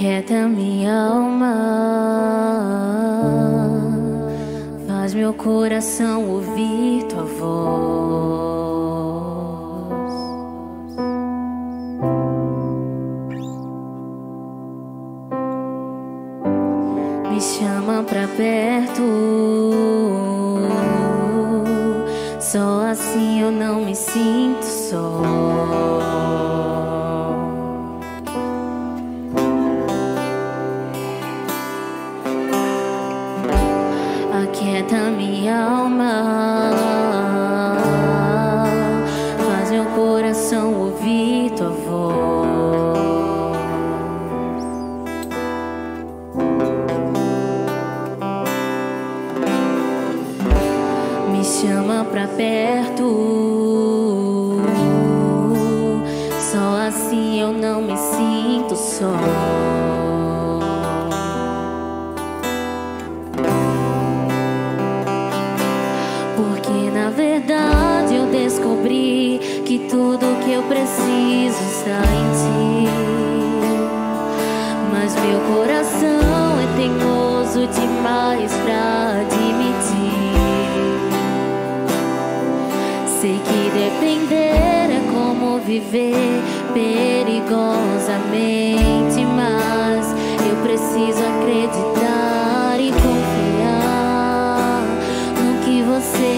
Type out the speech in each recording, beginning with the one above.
Aquieta minha alma, faz meu coração ouvir tua voz. Me chama pra perto, só assim eu não me sinto só. Aquieta minha alma, faz meu coração ouvir tua voz. Me chama pra perto, só assim eu não me sinto só. Porque na verdade eu descobri que tudo que eu preciso está em ti. Mas meu coração é teimoso demais pra admitir. Sei que depender é como viver perigosamente, mas eu preciso acreditar e confiar no que você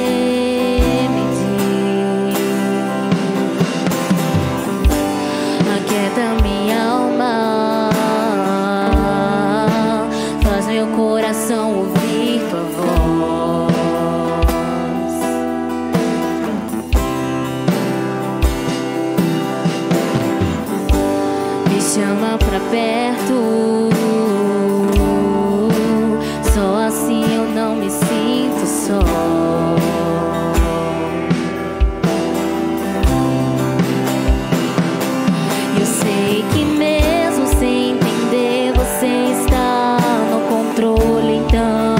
me diz. Aquieta minha alma, faz meu coração ouvir tua voz. Me chama pra perto, só assim eu não me sinto só. Eu sei que mesmo sem entender você está no controle, então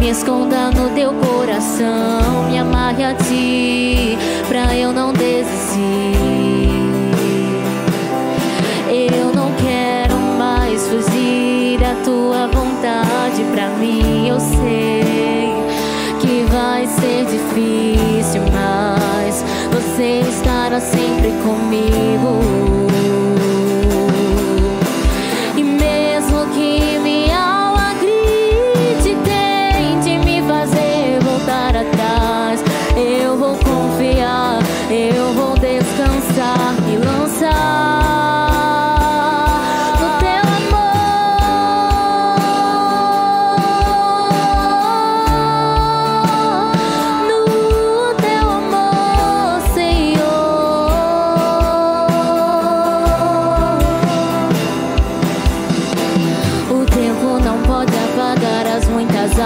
me esconda no teu coração, me amarre a ti pra eu não desistir. Eu não quero mais fugir da tua vontade pra mim. Eu sei que vai ser difícil, mas você estará sempre comigo. E mesmo que minha alma grite, tente me fazer voltar atrás, eu vou confiar, eu vou descansar e lançar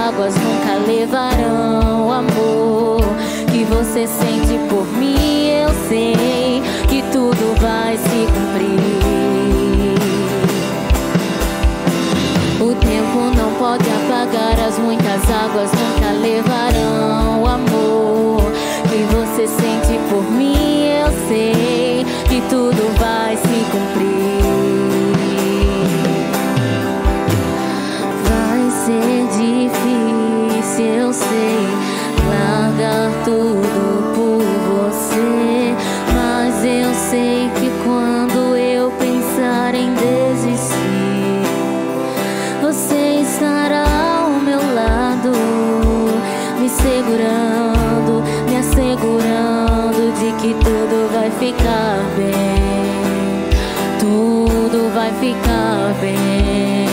águas nunca levarão o amor que você sente por mim. Eu sei que tudo vai se cumprir. O tempo não pode apagar as muitas águas, nunca levarão o amor que você sente por mim. Eu sei que tudo vai se cumprir. Vai ser difícil, eu sei, largar tudo por você, mas eu sei que quando eu pensar em desistir, você estará ao meu lado, me segurando, me assegurando de que tudo vai ficar bem, tudo vai ficar bem.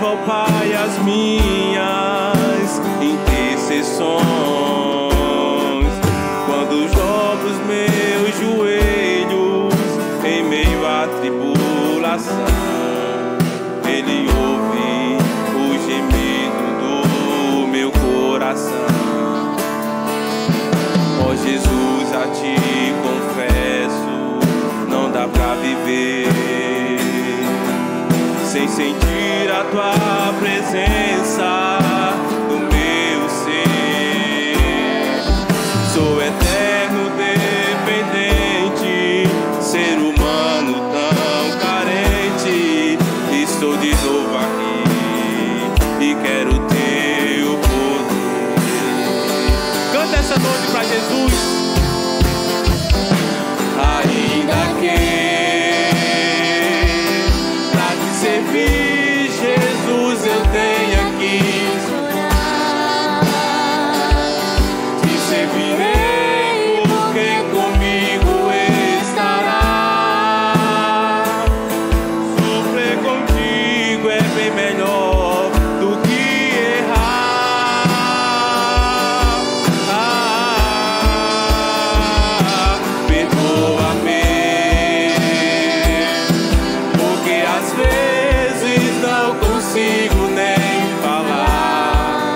eleva ao Pai as minhas intercessões. Quando dobro os meus joelhos em meio à tribulação, Ele ouve o gemido do meu coração. Ó Jesus, a Ti confesso, não dá pra viver sem sentir a Tua presença no meu ser. Sou eterno dependente, ser humano tão carente. Estou de novo aqui e quero Teu poder. Canta essa noite pra Jesus. Ainda que servir, Jesus, eu tenho que chorar. Te servirei porque comigo estará. Sofrer contigo é bem melhor do que errar. Perdoa-me, porque às vezes não consigo nem falar.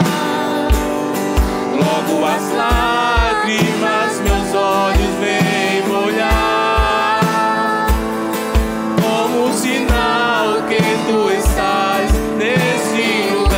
Logo as lágrimas meus olhos vêm molhar, como sinal que Tu estás nesse lugar.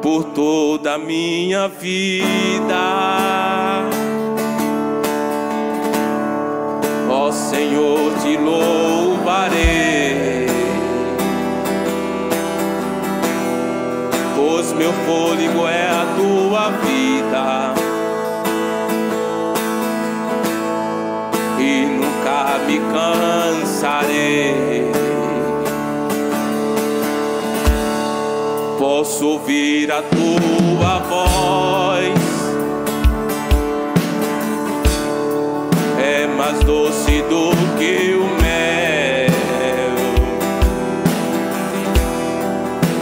Por toda a minha vida, ó Senhor, Te louvarei, pois meu fôlego é a Tua vida e nunca me cansarei. Posso ouvir a Tua voz, é mais doce do que o mel,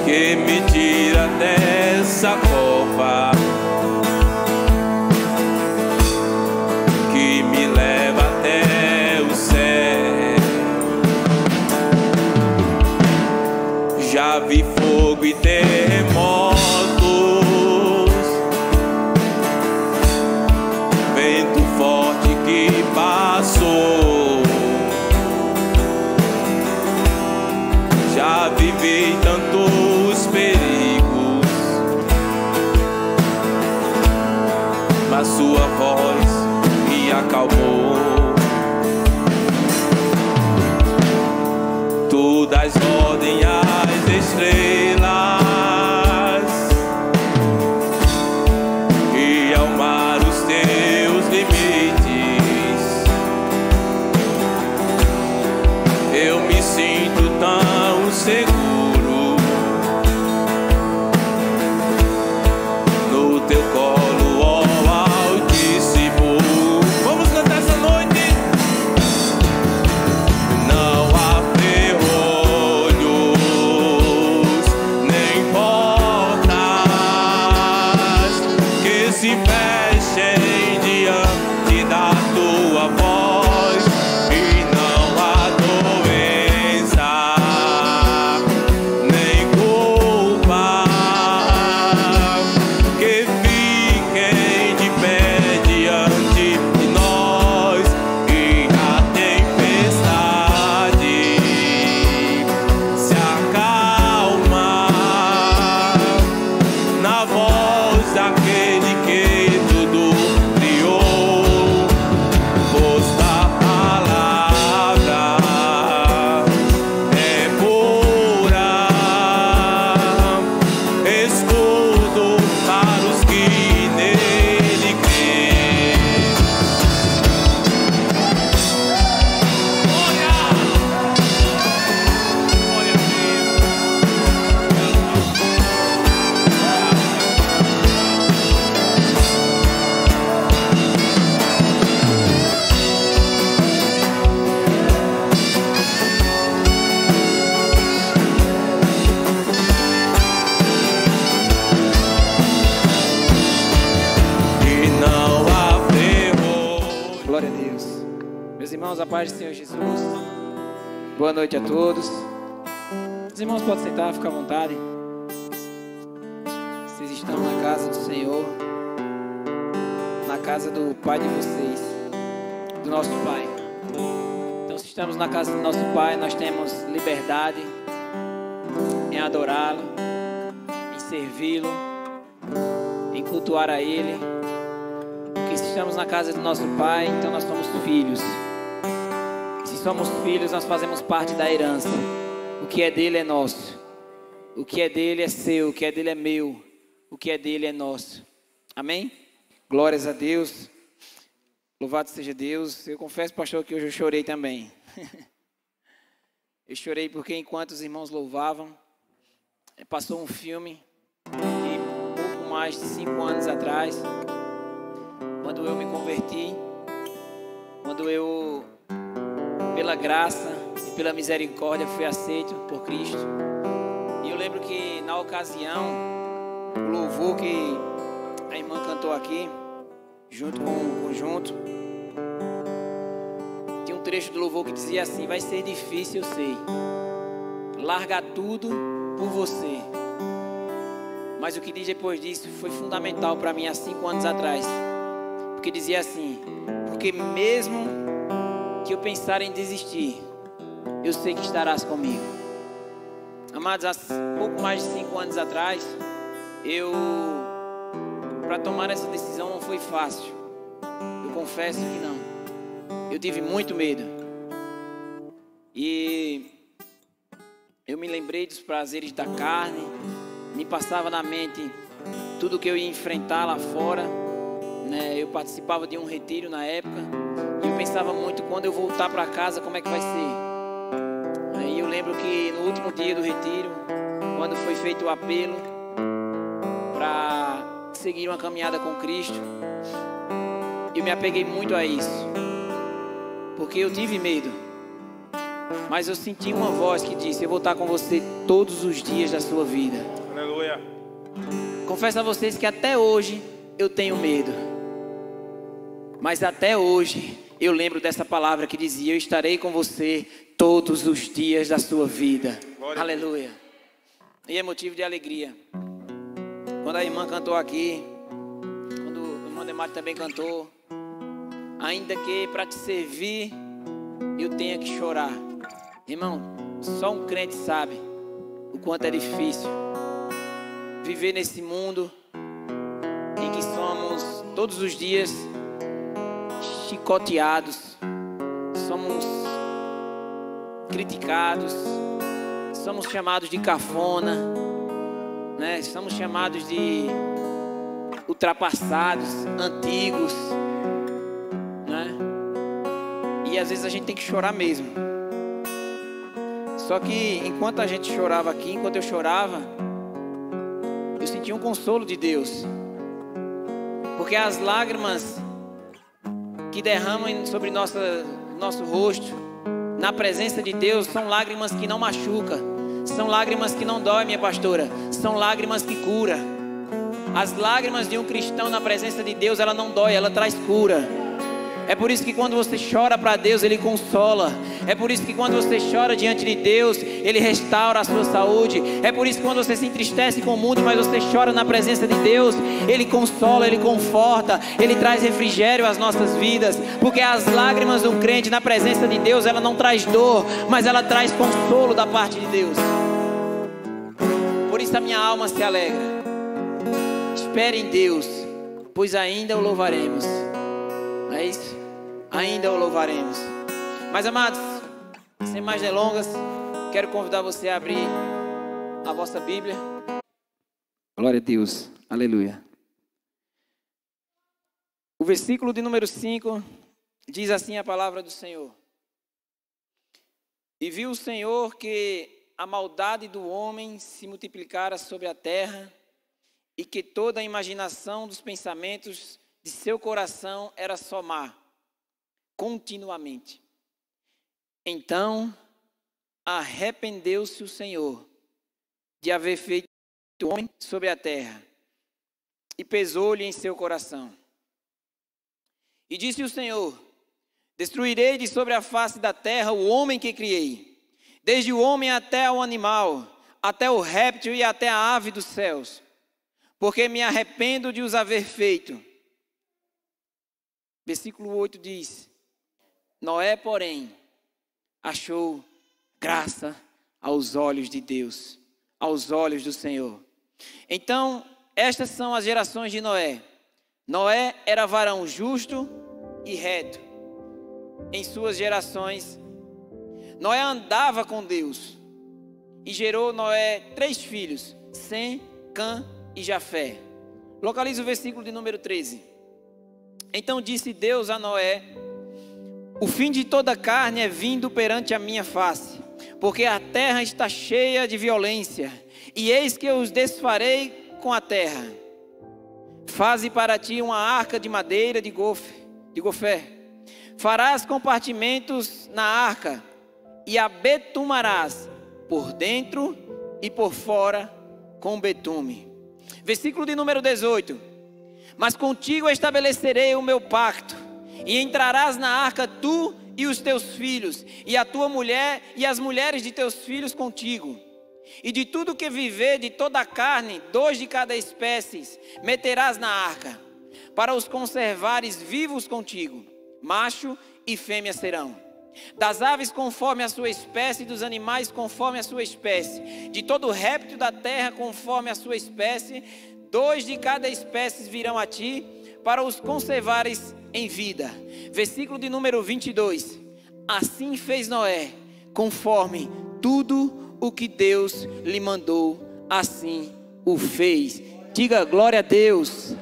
que me tira dessa cova, que me leva até o céu. Já vi fogo e terremotos, vento forte que passou. Já vivi tantos perigos, mas Sua voz me acalmou. Tu dás ordem às estrelas irmãos, a paz do Senhor Jesus. Boa noite a todos. Os irmãos podem sentar, ficar à vontade. Vocês estão na casa do Senhor, na casa do Pai de vocês, do nosso Pai. Então, se estamos na casa do nosso Pai, nós temos liberdade em adorá-lo, em servi-lo, em cultuar a Ele. Porque se estamos na casa do nosso Pai, então nós somos filhos. Se somos filhos, nós fazemos parte da herança. O que é dele é nosso. O que é dele é seu. O que é dele é meu. O que é dele é nosso. Amém? Glórias a Deus. Louvado seja Deus. Eu confesso, pastor, que hoje eu chorei também. Eu chorei porque enquanto os irmãos louvavam, passou um filme de pouco mais de 5 anos atrás, quando eu me converti, quando eu, pela graça e pela misericórdia, fui aceito por Cristo. E eu lembro que na ocasião, o louvor que a irmã cantou aqui, junto com o conjunto, tinha um trecho do louvor que dizia assim: vai ser difícil, eu sei, largar tudo por você. Mas o que diz depois disso foi fundamental para mim há 5 anos atrás. Porque dizia assim: porque mesmo que eu pensar em desistir, eu sei que estarás comigo. Amados, há pouco mais de 5 anos atrás, para tomar essa decisão não foi fácil. Eu confesso que não. Eu tive muito medo. E eu me lembrei dos prazeres da carne. Me passava na mente tudo que eu ia enfrentar lá fora. Eu participava de um retiro na época e eu pensava muito, quando eu voltar para casa, como é que vai ser. Aí eu lembro que no último dia do retiro, quando foi feito o apelo para seguir uma caminhada com Cristo, eu me apeguei muito a isso, porque eu tive medo, mas eu senti uma voz que disse: eu vou estar com você todos os dias da sua vida. Aleluia. Confesso a vocês que até hoje eu tenho medo. Mas até hoje eu lembro dessa palavra que dizia: eu estarei com você todos os dias da sua vida. Glória. Aleluia. E é motivo de alegria. Quando a irmã cantou aqui, quando o irmão Demário também cantou, ainda que para te servir eu tenha que chorar. Irmão, só um crente sabe o quanto é difícil viver nesse mundo em que somos todos os dias chicoteados, somos criticados, somos chamados de cafona, somos chamados de ultrapassados, antigos, e às vezes a gente tem que chorar mesmo. Só que enquanto a gente chorava aqui, enquanto eu chorava, eu sentia um consolo de Deus, porque as lágrimas que derramam sobre nosso rosto, na presença de Deus, são lágrimas que não machucam, são lágrimas que não dói, minha pastora, são lágrimas que curam. As lágrimas de um cristão na presença de Deus, ela não dói, ela traz cura. É por isso que quando você chora para Deus, Ele consola. É por isso que quando você chora diante de Deus, Ele restaura a sua saúde. É por isso que quando você se entristece com o mundo, mas você chora na presença de Deus, Ele consola, Ele conforta, Ele traz refrigério às nossas vidas. Porque as lágrimas do crente na presença de Deus, ela não traz dor, mas ela traz consolo da parte de Deus. Por isso a minha alma se alegra. Espere em Deus, pois ainda o louvaremos. Não é isso? Ainda o louvaremos. Mas amados, sem mais delongas, quero convidar você a abrir a vossa Bíblia. Glória a Deus, aleluia. O versículo de número 5 diz assim a palavra do Senhor: e viu o Senhor que a maldade do homem se multiplicara sobre a terra, e que toda a imaginação dos pensamentos de seu coração era só má, continuamente. Então arrependeu-se o Senhor de haver feito o homem sobre a terra, e pesou-lhe em seu coração. E disse o Senhor: Destruirei de sobre a face da terra o homem que criei, desde o homem até o animal, até o réptil e até a ave dos céus, porque me arrependo de os haver feito. Versículo 8 diz: Noé, porém, achou graça aos olhos de Deus, aos olhos do Senhor. Então, estas são as gerações de Noé. Noé era varão justo e reto em suas gerações. Noé andava com Deus e gerou Noé 3 filhos, Sem, Cã e Jafé. Localiza o versículo de número 13. Então disse Deus a Noé: o fim de toda carne é vindo perante a minha face, porque a terra está cheia de violência, e eis que eu os desfarei com a terra. Faze para ti uma arca de madeira de gofé. Farás compartimentos na arca, e a betumarás por dentro e por fora com betume. Versículo de número 18. Mas contigo estabelecerei o meu pacto, e entrarás na arca tu e os teus filhos, e a tua mulher e as mulheres de teus filhos contigo. E de tudo que viver, de toda a carne, 2 de cada espécie, meterás na arca, para os conservares vivos contigo. Macho e fêmea serão. Das aves conforme a sua espécie, dos animais conforme a sua espécie, de todo réptil da terra conforme a sua espécie, 2 de cada espécie virão a ti, para os conservares em vida. Versículo de número 22. Assim fez Noé, conforme tudo o que Deus lhe mandou, assim o fez. Diga glória a Deus.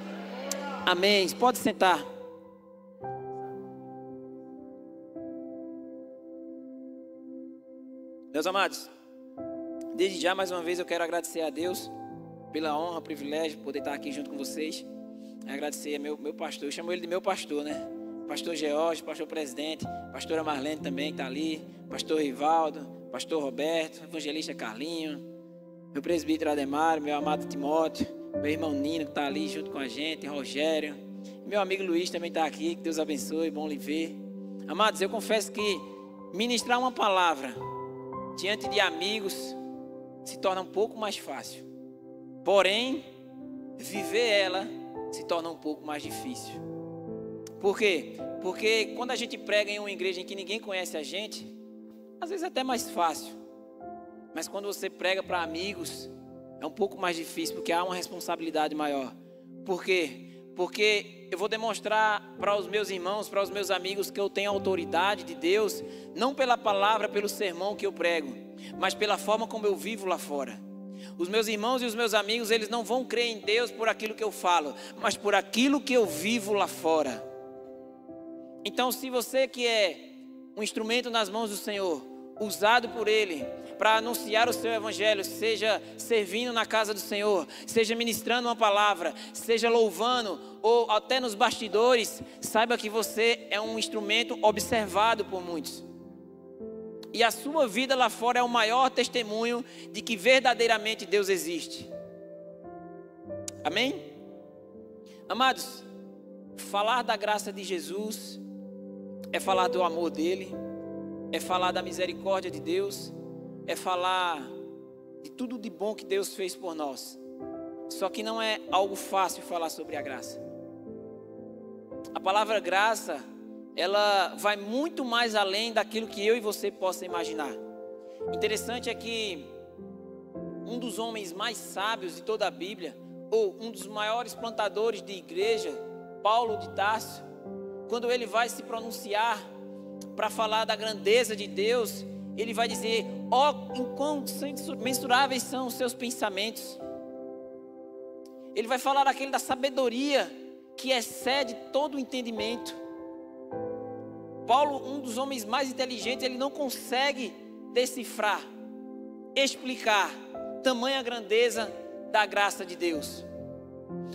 Amém. Pode sentar. Meus amados, desde já mais uma vez eu quero agradecer a Deus pela honra, privilégio de poder estar aqui junto com vocês. Agradecer a meu pastor, eu chamo ele de meu pastor, né? Pastor George, pastor presidente, pastora Marlene também que está ali, pastor Rivaldo, pastor Roberto, evangelista Carlinho, meu presbítero Ademar, meu amado Timóteo, meu irmão Nino que está ali junto com a gente, Rogério, meu amigo Luiz também está aqui, que Deus abençoe, bom lhe ver. Amados, eu confesso que ministrar uma palavra diante de amigos se torna um pouco mais fácil, porém, viver ela se torna um pouco mais difícil. Por quê? Porque quando a gente prega em uma igreja em que ninguém conhece a gente, às vezes é até mais fácil, mas quando você prega para amigos, é um pouco mais difícil, porque há uma responsabilidade maior. Por quê? Porque eu vou demonstrar para os meus irmãos, para os meus amigos, que eu tenho autoridade de Deus, não pela palavra, pelo sermão que eu prego, mas pela forma como eu vivo lá fora. Os meus irmãos e os meus amigos, eles não vão crer em Deus por aquilo que eu falo, mas por aquilo que eu vivo lá fora. Então, se você que é um instrumento nas mãos do Senhor, usado por Ele para anunciar o seu evangelho, seja servindo na casa do Senhor, seja ministrando uma palavra, seja louvando ou até nos bastidores, saiba que você é um instrumento observado por muitos. E a sua vida lá fora é o maior testemunho de que verdadeiramente Deus existe. Amém? Amados, falar da graça de Jesus é falar do amor dele, é falar da misericórdia de Deus, é falar de tudo de bom que Deus fez por nós. Só que não é algo fácil falar sobre a graça. A palavra graça, ela vai muito mais além daquilo que eu e você possa imaginar. Interessante é que um dos homens mais sábios de toda a Bíblia, ou um dos maiores plantadores de igreja, Paulo de Tarso, quando ele vai se pronunciar para falar da grandeza de Deus, ele vai dizer: quão mensuráveis são os seus pensamentos. Ele vai falar daquele da sabedoria que excede todo o entendimento. Paulo, um dos homens mais inteligentes, ele não consegue decifrar, explicar tamanha grandeza da graça de Deus.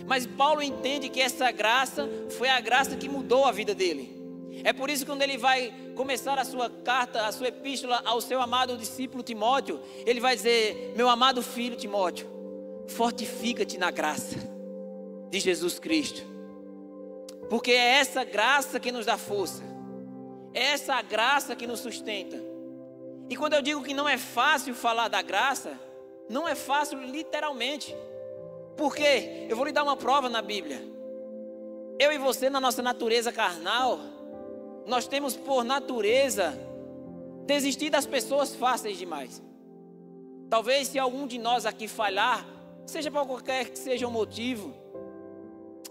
Mas Paulo entende que essa graça foi a graça que mudou a vida dele. É por isso que quando ele vai começar a sua carta, a sua epístola ao seu amado discípulo Timóteo, ele vai dizer: meu amado filho Timóteo, fortifica-te na graça de Jesus Cristo. Porque é essa graça que nos dá força. É essa a graça que nos sustenta. E quando eu digo que não é fácil falar da graça, não é fácil literalmente. Por quê? Eu vou lhe dar uma prova na Bíblia. Eu e você, na nossa natureza carnal, nós temos por natureza desistir das pessoas fáceis demais. Talvez se algum de nós aqui falhar, seja por qualquer que seja o motivo,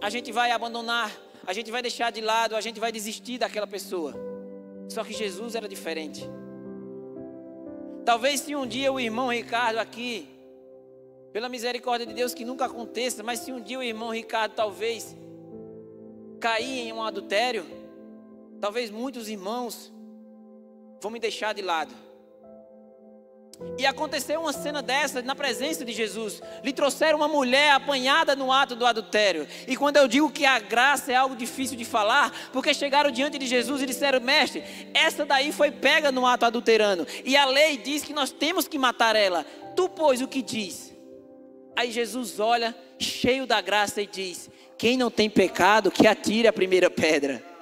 a gente vai abandonar, a gente vai deixar de lado, a gente vai desistir daquela pessoa. Só que Jesus era diferente. Talvez se um dia o irmão Ricardo aqui, pela misericórdia de Deus que nunca aconteça, mas se um dia o irmão Ricardo talvez cair em um adultério, talvez muitos irmãos vão me deixar de lado. E aconteceu uma cena dessa na presença de Jesus. Lhe trouxeram uma mulher apanhada no ato do adultério. E quando eu digo que a graça é algo difícil de falar, porque chegaram diante de Jesus e disseram: mestre, essa daí foi pega no ato adulterano, e a lei diz que nós temos que matar ela. Tu, pois, o que diz? Aí Jesus olha, cheio da graça, e diz: quem não tem pecado, que atire a primeira pedra.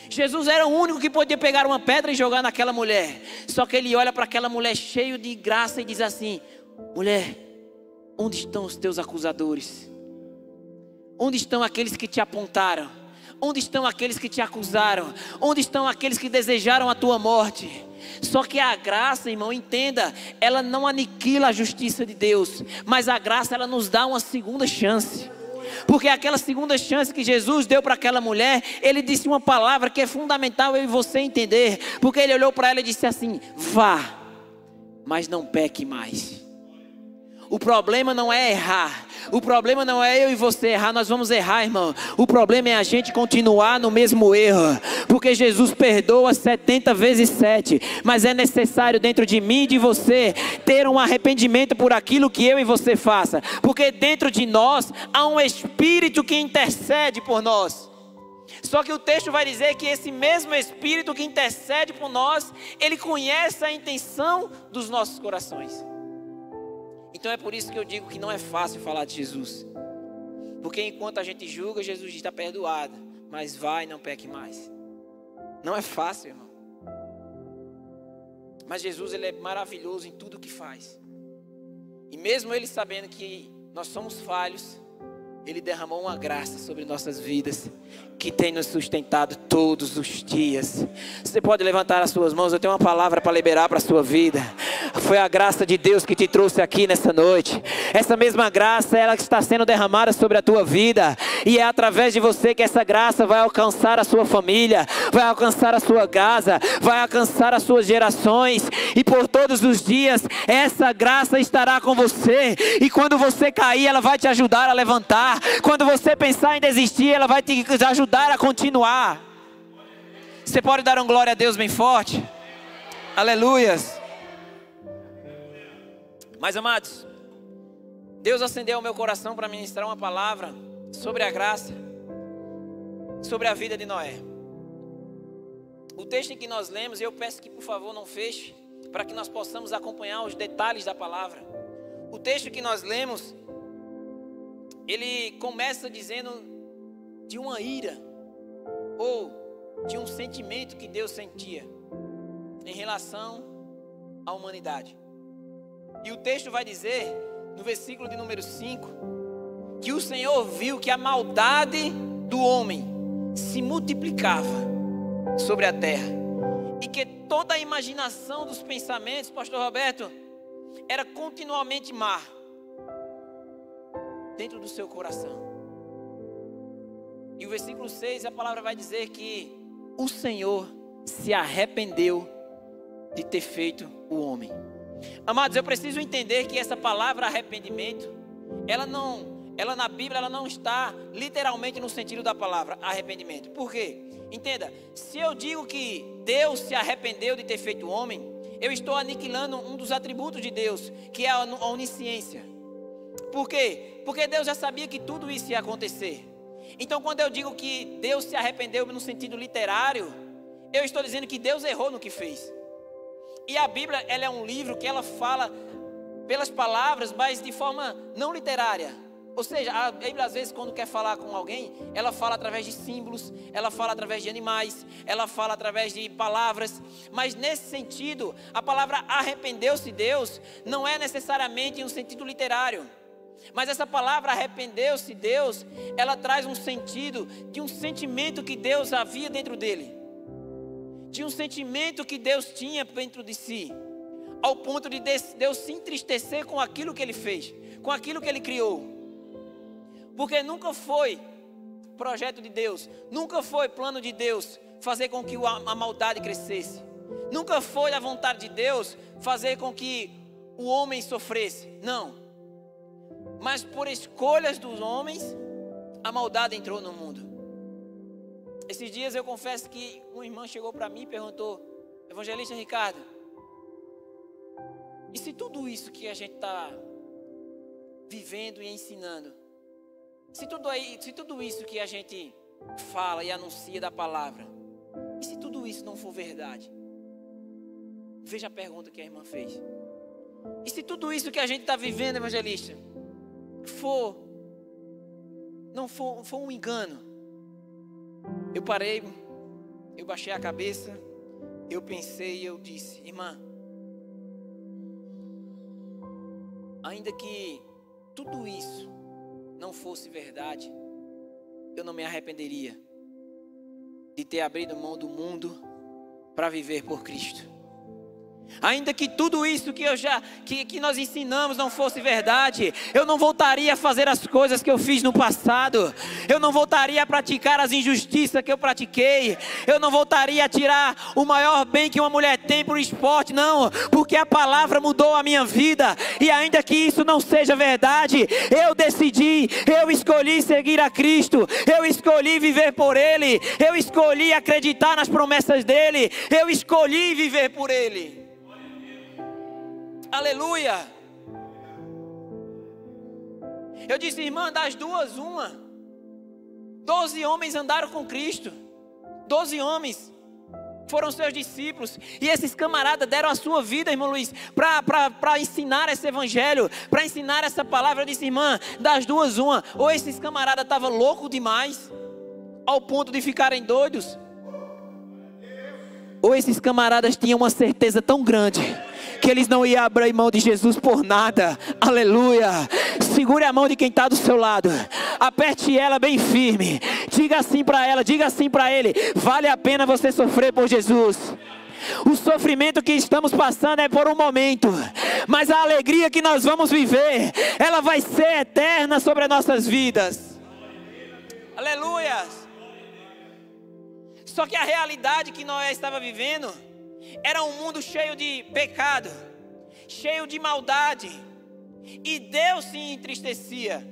Jesus era o único que podia pegar uma pedra e jogar naquela mulher. Só que ele olha para aquela mulher cheio de graça e diz assim: mulher, onde estão os teus acusadores? Onde estão aqueles que te apontaram? Onde estão aqueles que te acusaram? Onde estão aqueles que desejaram a tua morte? Só que a graça, irmão, entenda, ela não aniquila a justiça de Deus, mas a graça, ela nos dá uma segunda chance. Porque aquela segunda chance que Jesus deu para aquela mulher, ele disse uma palavra que é fundamental eu e você entender. Porque ele olhou para ela e disse assim: vá, mas não peque mais. O problema não é errar. O problema não é eu e você errar. Nós vamos errar, irmão. O problema é a gente continuar no mesmo erro. Porque Jesus perdoa 70 vezes 7. Mas é necessário dentro de mim e de você ter um arrependimento por aquilo que eu e você faça. Porque dentro de nós há um Espírito que intercede por nós. Só que o texto vai dizer que esse mesmo Espírito que intercede por nós, ele conhece a intenção dos nossos corações. Então é por isso que eu digo que não é fácil falar de Jesus. Porque enquanto a gente julga, Jesus diz: está perdoado, mas vai, não peque mais. Não é fácil, irmão. Mas Jesus, ele é maravilhoso em tudo que faz. E mesmo ele sabendo que nós somos falhos, ele derramou uma graça sobre nossas vidas, que tem nos sustentado todos os dias. Você pode levantar as suas mãos, eu tenho uma palavra para liberar para a sua vida. Foi a graça de Deus que te trouxe aqui nessa noite. Essa mesma graça, ela que está sendo derramada sobre a tua vida. E é através de você que essa graça vai alcançar a sua família, vai alcançar a sua casa, vai alcançar as suas gerações. E por todos os dias, essa graça estará com você. E quando você cair, ela vai te ajudar a levantar. Quando você pensar em desistir, ela vai te ajudar a continuar. Você pode dar um glória a Deus bem forte? Aleluias. Mas amados, Deus acendeu o meu coração para ministrar uma palavra sobre a graça, sobre a vida de Noé. O texto em que nós lemos, eu peço que por favor não feche, para que nós possamos acompanhar os detalhes da palavra. O texto que nós lemos, ele começa dizendo de uma ira, ou de um sentimento que Deus sentia em relação à humanidade. E o texto vai dizer, no versículo de número 5, que o Senhor viu que a maldade do homem se multiplicava sobre a terra, e que toda a imaginação dos pensamentos, pastor Roberto, era continuamente má dentro do seu coração. E o versículo 6, a palavra vai dizer que o Senhor se arrependeu de ter feito o homem. Amados, eu preciso entender que essa palavra arrependimento, ela na Bíblia, ela não está literalmente no sentido da palavra arrependimento. Por quê? Entenda, se eu digo que Deus se arrependeu de ter feito o homem, eu estou aniquilando um dos atributos de Deus, que é a onisciência. Por quê? Porque Deus já sabia que tudo isso ia acontecer. Então quando eu digo que Deus se arrependeu no sentido literário, eu estou dizendo que Deus errou no que fez. E a Bíblia, ela é um livro que ela fala pelas palavras, mas de forma não literária, Ou seja, a Bíblia às vezes quando quer falar com alguém, ela fala através de símbolos, ela fala através de animais, ela fala através de palavras. Mas nesse sentido, a palavra arrependeu-se Deus não é necessariamente em um sentido literário. Mas essa palavra arrependeu-se Deus, ela traz um sentido de um sentimento que Deus havia dentro dele. De um sentimento que Deus tinha dentro de si. Ao ponto de Deus se entristecer com aquilo que Ele fez, com aquilo que Ele criou. Porque nunca foi projeto de Deus, nunca foi plano de Deus fazer com que a maldade crescesse. Nunca foi a vontade de Deus fazer com que o homem sofresse. Não. Mas por escolhas dos homens, a maldade entrou no mundo. Esses dias eu confesso que uma irmã chegou para mim e perguntou: Evangelista Ricardo, e se tudo isso que a gente está vivendo e ensinando, se tudo isso que a gente fala e anuncia da palavra, e se tudo isso não for verdade? Veja a pergunta que a irmã fez. E se tudo isso que a gente está vivendo, evangelista, não for um engano? Eu parei, eu baixei a cabeça, eu pensei e eu disse: irmã, ainda que tudo isso não fosse verdade, eu não me arrependeria de ter abrido mão do mundo para viver por Cristo. Ainda que tudo isso que nós ensinamos não fosse verdade, eu não voltaria a fazer as coisas que eu fiz no passado. Eu não voltaria a praticar as injustiças que eu pratiquei. Eu não voltaria a tirar o maior bem que uma mulher tem para o esporte, não. Porque a palavra mudou a minha vida. E ainda que isso não seja verdade, eu decidi, eu escolhi seguir a Cristo. Eu escolhi viver por Ele. Eu escolhi acreditar nas promessas dEle. Eu escolhi viver por Ele. Aleluia. Eu disse: irmã, das duas, uma. 12 homens andaram com Cristo. 12 homens foram seus discípulos. E esses camaradas deram a sua vida, irmão Luiz, para ensinar esse evangelho, para ensinar essa palavra. Eu disse: irmã, das duas, uma. Ou esses camaradas estavam loucos demais, ao ponto de ficarem doidos, ou esses camaradas tinham uma certeza tão grande que eles não iam abrir mão de Jesus por nada. Aleluia. Segure a mão de quem está do seu lado, aperte ela bem firme, diga assim para ela, diga assim para ele: vale a pena você sofrer por Jesus. O sofrimento que estamos passando é por um momento, mas a alegria que nós vamos viver, ela vai ser eterna sobre as nossas vidas. Aleluia. Só que a realidade que Noé estava vivendo era um mundo cheio de pecado, cheio de maldade, e Deus se entristecia.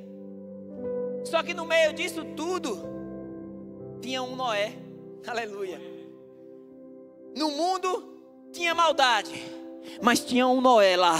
Só que no meio disso tudo tinha um Noé. Aleluia. No mundo tinha maldade, mas tinha um Noé lá.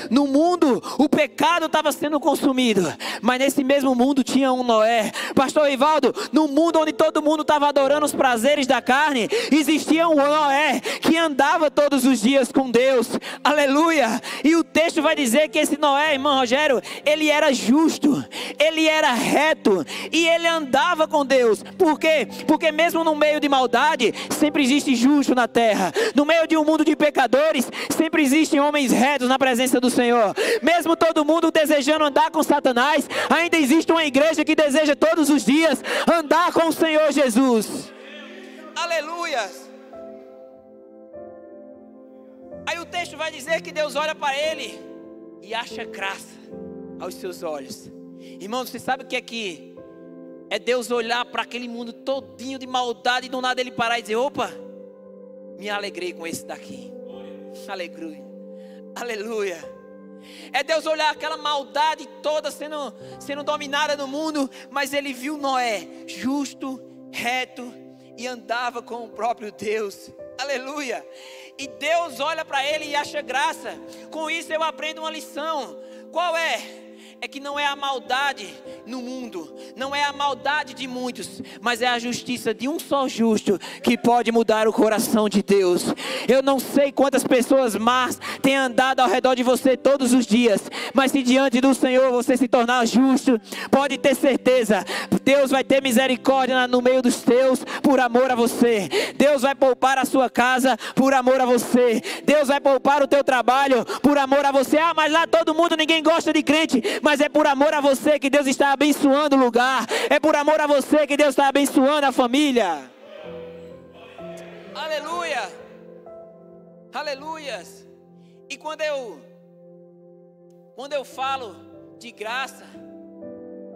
No mundo o pecado estava sendo consumido, mas nesse mesmo mundo tinha um Noé. Pastor Rivaldo, no mundo onde todo mundo estava adorando os prazeres da carne, existia um Noé que andava todos os dias com Deus. Aleluia. E o texto vai dizer que esse Noé, irmão Rogério, ele era justo, ele era reto e ele andava com Deus. Por quê? Porque mesmo no meio de maldade sempre existe justo na terra. No meio de um mundo de pecadores sempre existem homens retos na presença do Senhor. Mesmo todo mundo desejando andar com Satanás, ainda existe uma igreja que deseja todos os dias andar com o Senhor Jesus. Aleluia. Aí o texto vai dizer que Deus olha para ele e acha graça aos seus olhos. Irmão, você sabe o que é Deus olhar para aquele mundo todinho de maldade e do nada ele parar e dizer: opa, me alegrei com esse daqui. Aleluia. Aleluia. É Deus olhar aquela maldade toda sendo dominada no mundo, mas ele viu Noé justo, reto e andava com o próprio Deus. Aleluia. E Deus olha para ele e acha graça. Com isso eu aprendo uma lição. Qual é? É que não é a maldade no mundo. Não é a maldade de muitos, mas é a justiça de um só justo que pode mudar o coração de Deus. Eu não sei quantas pessoas más têm andado ao redor de você todos os dias, mas se diante do Senhor você se tornar justo, pode ter certeza, Deus vai ter misericórdia no meio dos teus por amor a você. Deus vai poupar a sua casa por amor a você. Deus vai poupar o teu trabalho por amor a você. Ah, mas lá todo mundo, ninguém gosta de crente. Mas é por amor a você que Deus está abençoando o lugar. É por amor a você que Deus está abençoando a família. Aleluia. Aleluias. E quando eu falo de graça,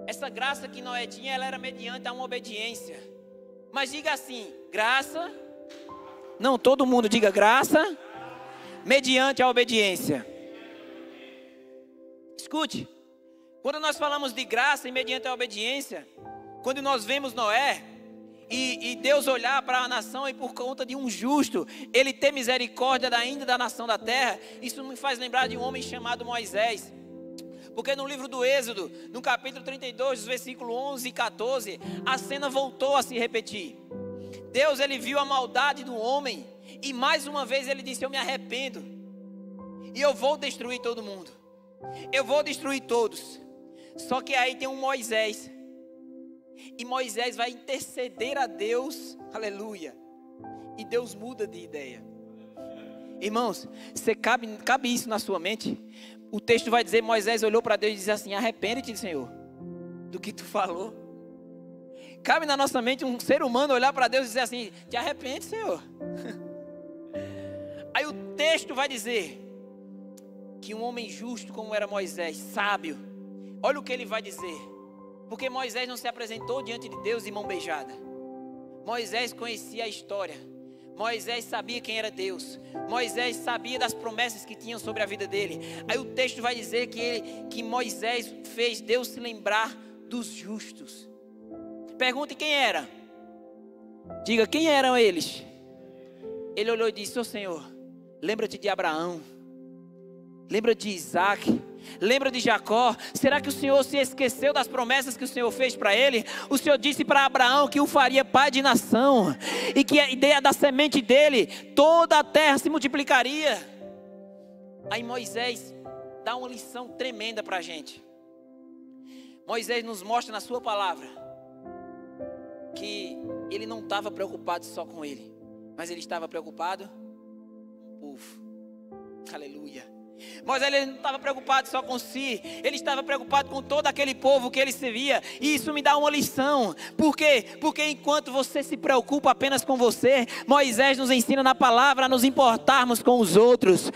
essa graça que Noé tinha, ela era mediante a uma obediência. Mas diga assim, graça. Não, todo mundo diga graça mediante a obediência. Escute, quando nós falamos de graça e mediante a obediência, quando nós vemos Noé e Deus olhar para a nação e por conta de um justo, Ele ter misericórdia ainda da nação da terra, isso me faz lembrar de um homem chamado Moisés. Porque no livro do Êxodo, no capítulo 32, versículo 11 e 14, a cena voltou a se repetir. Deus, Ele viu a maldade do homem e mais uma vez Ele disse, eu me arrependo e eu vou destruir todo mundo. Eu vou destruir todos. Só que aí tem um Moisés. E Moisés vai interceder a Deus. Aleluia. E Deus muda de ideia. Irmãos, cabe isso na sua mente. O texto vai dizer, Moisés olhou para Deus e disse assim, arrepende-te, Senhor, do que tu falou. Cabe na nossa mente um ser humano olhar para Deus e dizer assim, te arrepende, Senhor. Aí o texto vai dizer que um homem justo como era Moisés, sábio, olha o que ele vai dizer. Porque Moisés não se apresentou diante de Deus de mão beijada. Moisés conhecia a história. Moisés sabia quem era Deus. Moisés sabia das promessas que tinham sobre a vida dele. Aí o texto vai dizer que Moisés fez Deus se lembrar dos justos. Pergunte quem era. Diga, quem eram eles? Ele olhou e disse, ô Senhor, lembra-te de Abraão. Lembra de Isaac, lembra de Jacó. Será que o Senhor se esqueceu das promessas que o Senhor fez para ele? O Senhor disse para Abraão que o faria pai de nação, e que a ideia da semente dele, toda a terra se multiplicaria. Aí Moisés dá uma lição tremenda para a gente. Moisés nos mostra na sua palavra que ele não estava preocupado só com ele, mas ele estava preocupado com o povo. Aleluia. Moisés ele não estava preocupado só com si, ele estava preocupado com todo aquele povo que ele servia. E isso me dá uma lição. Por quê? Porque enquanto você se preocupa apenas com você, Moisés nos ensina na palavra a nos importarmos com os outros.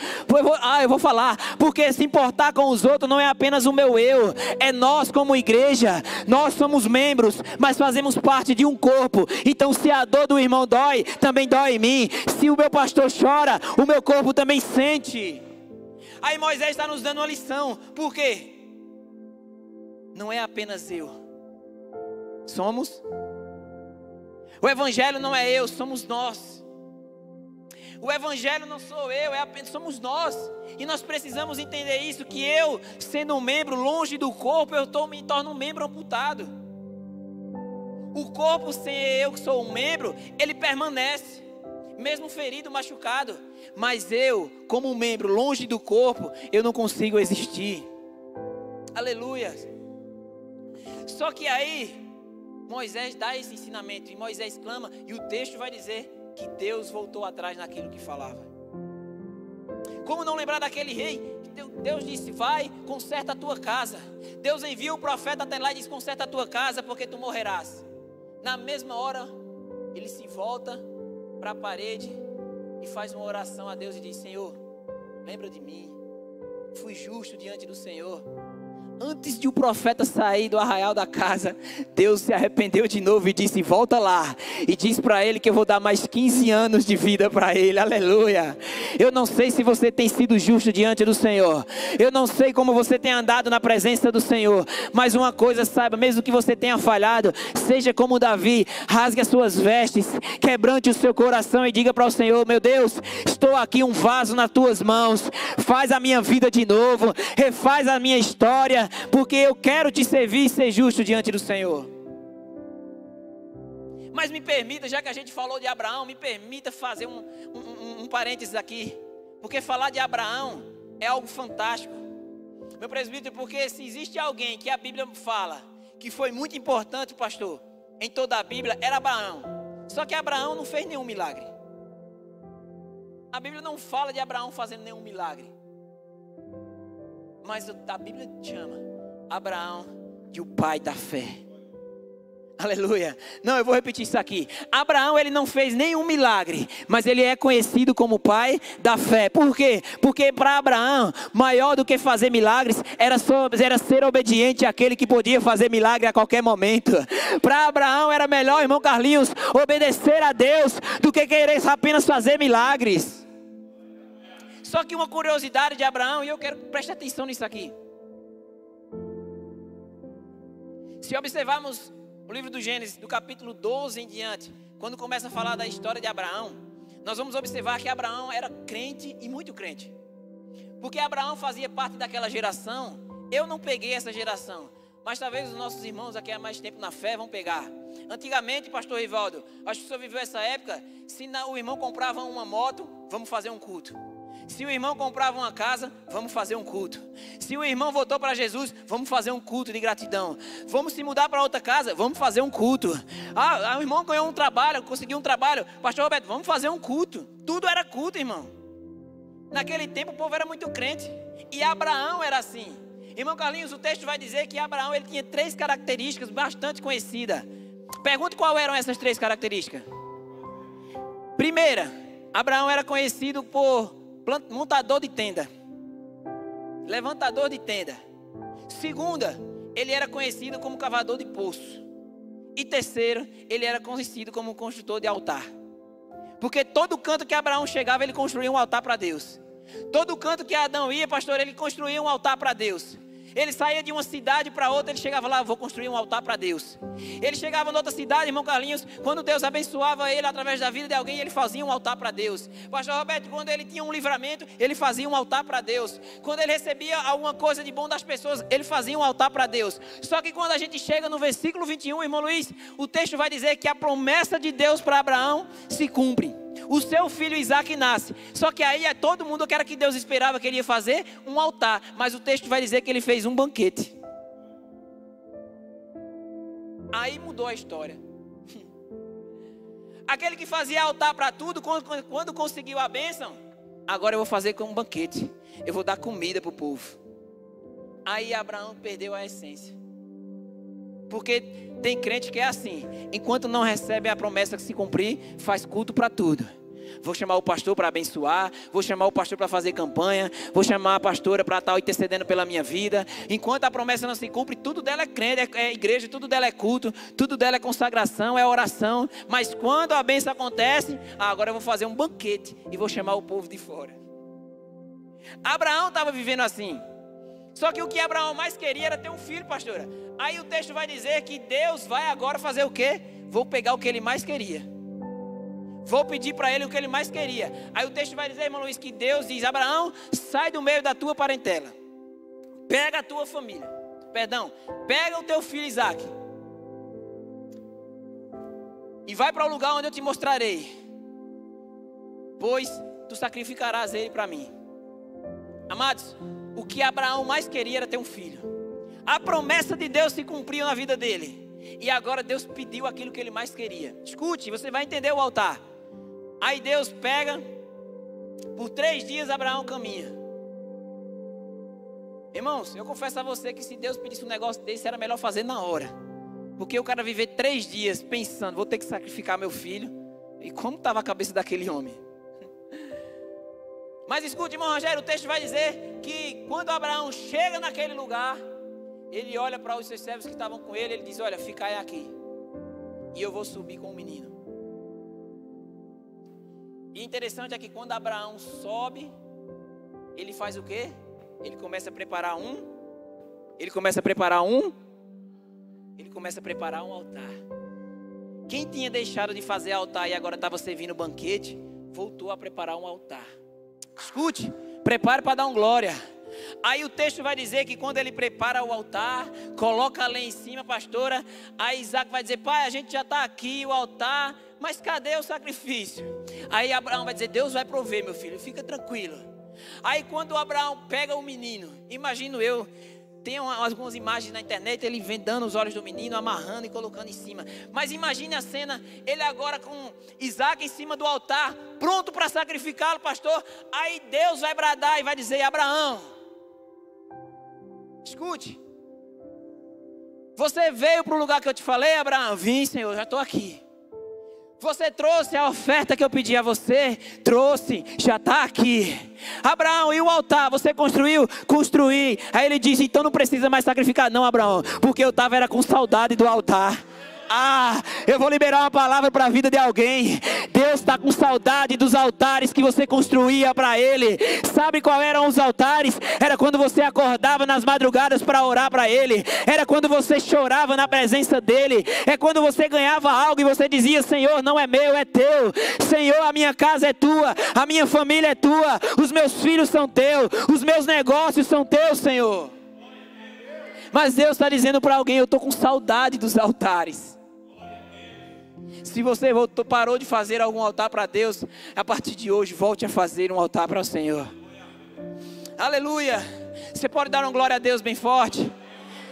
Eu vou falar, porque se importar com os outros não é apenas o meu eu, é nós como igreja. Nós somos membros, mas fazemos parte de um corpo. Então se a dor do irmão dói, também dói em mim. Se o meu pastor chora, o meu corpo também sente. Aí Moisés está nos dando uma lição. Por quê? Não é apenas eu. Somos. O evangelho não é eu, somos nós. O evangelho não sou eu, somos nós. E nós precisamos entender isso, que eu, sendo um membro longe do corpo, me torno um membro amputado. O corpo sem eu que sou um membro, ele permanece. Mesmo ferido, machucado. Mas eu, como um membro longe do corpo, eu não consigo existir. Aleluia. Só que aí Moisés dá esse ensinamento e Moisés clama, e o texto vai dizer que Deus voltou atrás naquilo que falava. Como não lembrar daquele rei? Deus disse, vai, conserta a tua casa. Deus envia o profeta até lá e diz, conserta a tua casa, porque tu morrerás. Na mesma hora, ele se volta para a parede e faz uma oração a Deus e diz, Senhor, lembra de mim, fui justo diante do Senhor. Antes de o profeta sair do arraial da casa, Deus se arrependeu de novo e disse, volta lá e diz para ele que eu vou dar mais 15 anos de vida para ele. Aleluia. Eu não sei se você tem sido justo diante do Senhor, eu não sei como você tem andado na presença do Senhor, mas uma coisa saiba, mesmo que você tenha falhado, seja como Davi, rasgue as suas vestes, quebrante o seu coração e diga para o Senhor, meu Deus, estou aqui um vaso nas tuas mãos, faz a minha vida de novo, refaz a minha história. vida, porque eu quero te servir e ser justo diante do Senhor. Mas me permita, já que a gente falou de Abraão, me permita fazer um parênteses aqui. Porque falar de Abraão é algo fantástico. Meu presbítero, porque se existe alguém que a Bíblia fala que foi muito importante, pastor, em toda a Bíblia, era Abraão. Só que Abraão não fez nenhum milagre. A Bíblia não fala de Abraão fazendo nenhum milagre. Mas a Bíblia chama Abraão de o pai da fé. Aleluia. Não, eu vou repetir isso aqui. Abraão, ele não fez nenhum milagre, mas ele é conhecido como pai da fé. Por quê? Porque para Abraão, maior do que fazer milagres, era ser obediente àquele que podia fazer milagre a qualquer momento. Para Abraão era melhor, irmão Carlinhos, obedecer a Deus do que querer apenas fazer milagres. Só que uma curiosidade de Abraão, e eu quero que preste atenção nisso aqui. Se observarmos o livro do Gênesis, do capítulo 12 em diante, quando começa a falar da história de Abraão, nós vamos observar que Abraão era crente e muito crente. Porque Abraão fazia parte daquela geração. Eu não peguei essa geração, mas talvez os nossos irmãos aqui há mais tempo na fé vão pegar. Antigamente, pastor Rivaldo, acho que o senhor viveu essa época, se o irmão comprava uma moto, vamos fazer um culto. Se o irmão comprava uma casa, vamos fazer um culto. Se o irmão voltou para Jesus, vamos fazer um culto de gratidão. Vamos se mudar para outra casa, vamos fazer um culto. O irmão ganhou um trabalho, conseguiu um trabalho. Pastor Roberto, vamos fazer um culto. Tudo era culto, irmão. Naquele tempo o povo era muito crente. E Abraão era assim. Irmão Carlinhos, o texto vai dizer que Abraão ele tinha 3 características bastante conhecidas. Pergunte qual eram essas 3 características. Primeira, Abraão era conhecido por montador de tenda, levantador de tenda. Segunda, ele era conhecido como cavador de poço. E terceiro, ele era conhecido como construtor de altar. Porque todo canto que Abraão chegava, ele construía um altar para Deus. Todo canto que Adão ia, pastor, ele construía um altar para Deus. Ele saía de uma cidade para outra, ele chegava lá, vou construir um altar para Deus. Ele chegava em outra cidade, irmão Carlinhos, quando Deus abençoava ele através da vida de alguém, ele fazia um altar para Deus. Pastor Roberto, quando ele tinha um livramento, ele fazia um altar para Deus. Quando ele recebia alguma coisa de bom das pessoas, ele fazia um altar para Deus. Só que quando a gente chega no versículo 21, irmão Luiz, o texto vai dizer que a promessa de Deus para Abraão se cumpre. O seu filho Isaac nasce. Só que aí todo mundo que era que Deus esperava que ele ia fazer um altar. Mas o texto vai dizer que ele fez um banquete. Aí mudou a história. Aquele que fazia altar para tudo, quando conseguiu a bênção, agora eu vou fazer com um banquete. Eu vou dar comida para o povo. Aí Abraão perdeu a essência. Porque tem crente que é assim, enquanto não recebe a promessa que se cumprir, faz culto para tudo. Vou chamar o pastor para abençoar, vou chamar o pastor para fazer campanha, vou chamar a pastora para estar intercedendo pela minha vida. Enquanto a promessa não se cumpre, tudo dela é crente, é igreja, tudo dela é culto, tudo dela é consagração, é oração. Mas quando a bênção acontece, agora eu vou fazer um banquete e vou chamar o povo de fora. Abraão estava vivendo assim. Só que o que Abraão mais queria era ter um filho, pastora. Aí o texto vai dizer que Deus vai agora fazer o quê? Vou pegar o que ele mais queria. Vou pedir para ele o que ele mais queria. Aí o texto vai dizer, irmão Luiz, que Deus diz, Abraão, sai do meio da tua parentela. Pega a tua família. Pega o teu filho Isaac. E vai para o lugar onde eu te mostrarei. Pois tu sacrificarás ele para mim. Amados, o que Abraão mais queria era ter um filho. A promessa de Deus se cumpriu na vida dele. E agora Deus pediu aquilo que ele mais queria. Escute, você vai entender o altar. Aí Deus pega. Por 3 dias Abraão caminha. Irmãos, eu confesso a você que se Deus pedisse um negócio desse, era melhor fazer na hora. Porque o cara viver 3 dias pensando, vou ter que sacrificar meu filho. E como estava a cabeça daquele homem? Mas escute, irmão Rogério, o texto vai dizer que quando Abraão chega naquele lugar, ele olha para os seus servos que estavam com ele, ele diz, olha, fica aí aqui, e eu vou subir com o menino. E interessante é que quando Abraão sobe, ele faz o quê? Ele começa a preparar um altar. Quem tinha deixado de fazer altar e agora estava servindo banquete, voltou a preparar um altar. Escute, prepare para dar um glória. Aí o texto vai dizer que quando ele prepara o altar, coloca a lenha em cima, pastora, aí Isaac vai dizer, pai, a gente já está aqui, o altar, mas cadê o sacrifício? Aí Abraão vai dizer, Deus vai prover, meu filho, fica tranquilo. Aí quando Abraão pega o menino, imagino eu, tem algumas imagens na internet, ele vendando os olhos do menino, amarrando e colocando em cima. Mas imagine a cena, ele agora com Isaac em cima do altar, pronto para sacrificá-lo, pastor. Aí Deus vai bradar e vai dizer, Abraão, escute. Você veio para o lugar que eu te falei, Abraão? Vim, Senhor, já estou aqui. Você trouxe a oferta que eu pedi a você? Trouxe, já está aqui. Abraão, e o altar? Você construiu? Construí. Aí ele disse, então não precisa mais sacrificar. Não, Abraão, porque eu estava com saudade do altar. Eu vou liberar uma palavra para a vida de alguém. Deus está com saudade dos altares que você construía para Ele. Sabe qual eram os altares? Era quando você acordava nas madrugadas para orar para Ele. Era quando você chorava na presença dEle. É quando você ganhava algo e você dizia, Senhor, não é meu, é teu. Senhor, a minha casa é tua, a minha família é tua, os meus filhos são teus, os meus negócios são teus, Senhor. Mas Deus está dizendo para alguém, eu estou com saudade dos altares. Se você parou de fazer algum altar para Deus, a partir de hoje, volte a fazer um altar para o Senhor. Aleluia. Você pode dar uma glória a Deus bem forte?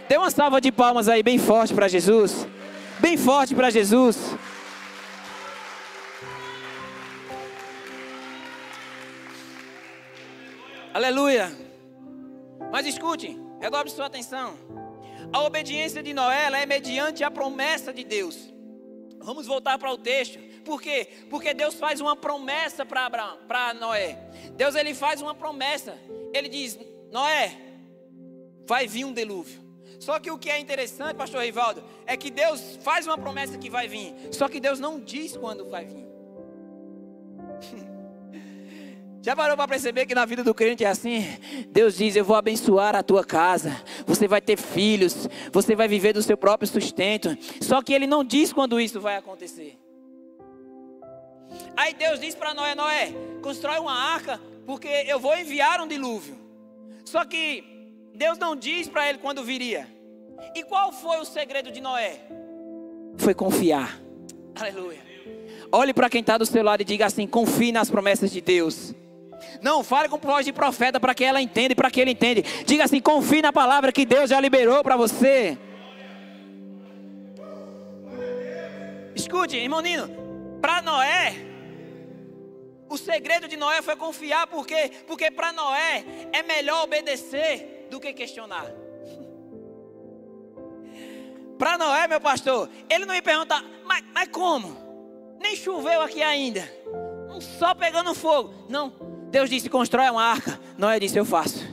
Dê uma salva de palmas aí, bem forte para Jesus. Bem forte para Jesus. Aleluia. Mas escute, redobre sua atenção. A obediência de Noé, ela é mediante a promessa de Deus. Vamos voltar para o texto. Por quê? Porque Deus faz uma promessa para Noé. Deus, ele faz uma promessa. Ele diz, Noé, vai vir um dilúvio. Só que o que é interessante, pastor Rivaldo, é que Deus faz uma promessa que vai vir. Só que Deus não diz quando vai vir. Já parou para perceber que na vida do crente é assim? Deus diz, eu vou abençoar a tua casa, você vai ter filhos, você vai viver do seu próprio sustento. Só que ele não diz quando isso vai acontecer. Aí Deus diz para Noé, Noé, constrói uma arca, porque eu vou enviar um dilúvio. Só que Deus não diz para ele quando viria. E qual foi o segredo de Noé? Foi confiar. Aleluia. Olhe para quem está do seu lado e diga assim, confie nas promessas de Deus. Não, fale com voz de profeta para que ela entenda e para que ele entenda. Diga assim, confie na palavra que Deus já liberou para você. Escute, irmão Nino, para Noé, o segredo de Noé foi confiar, porque para Noé é melhor obedecer do que questionar. Para Noé, meu pastor, ele não ia perguntar, mas como? Nem choveu aqui ainda, só pegando fogo. Não. Deus disse, constrói uma arca. Noé disse, eu faço.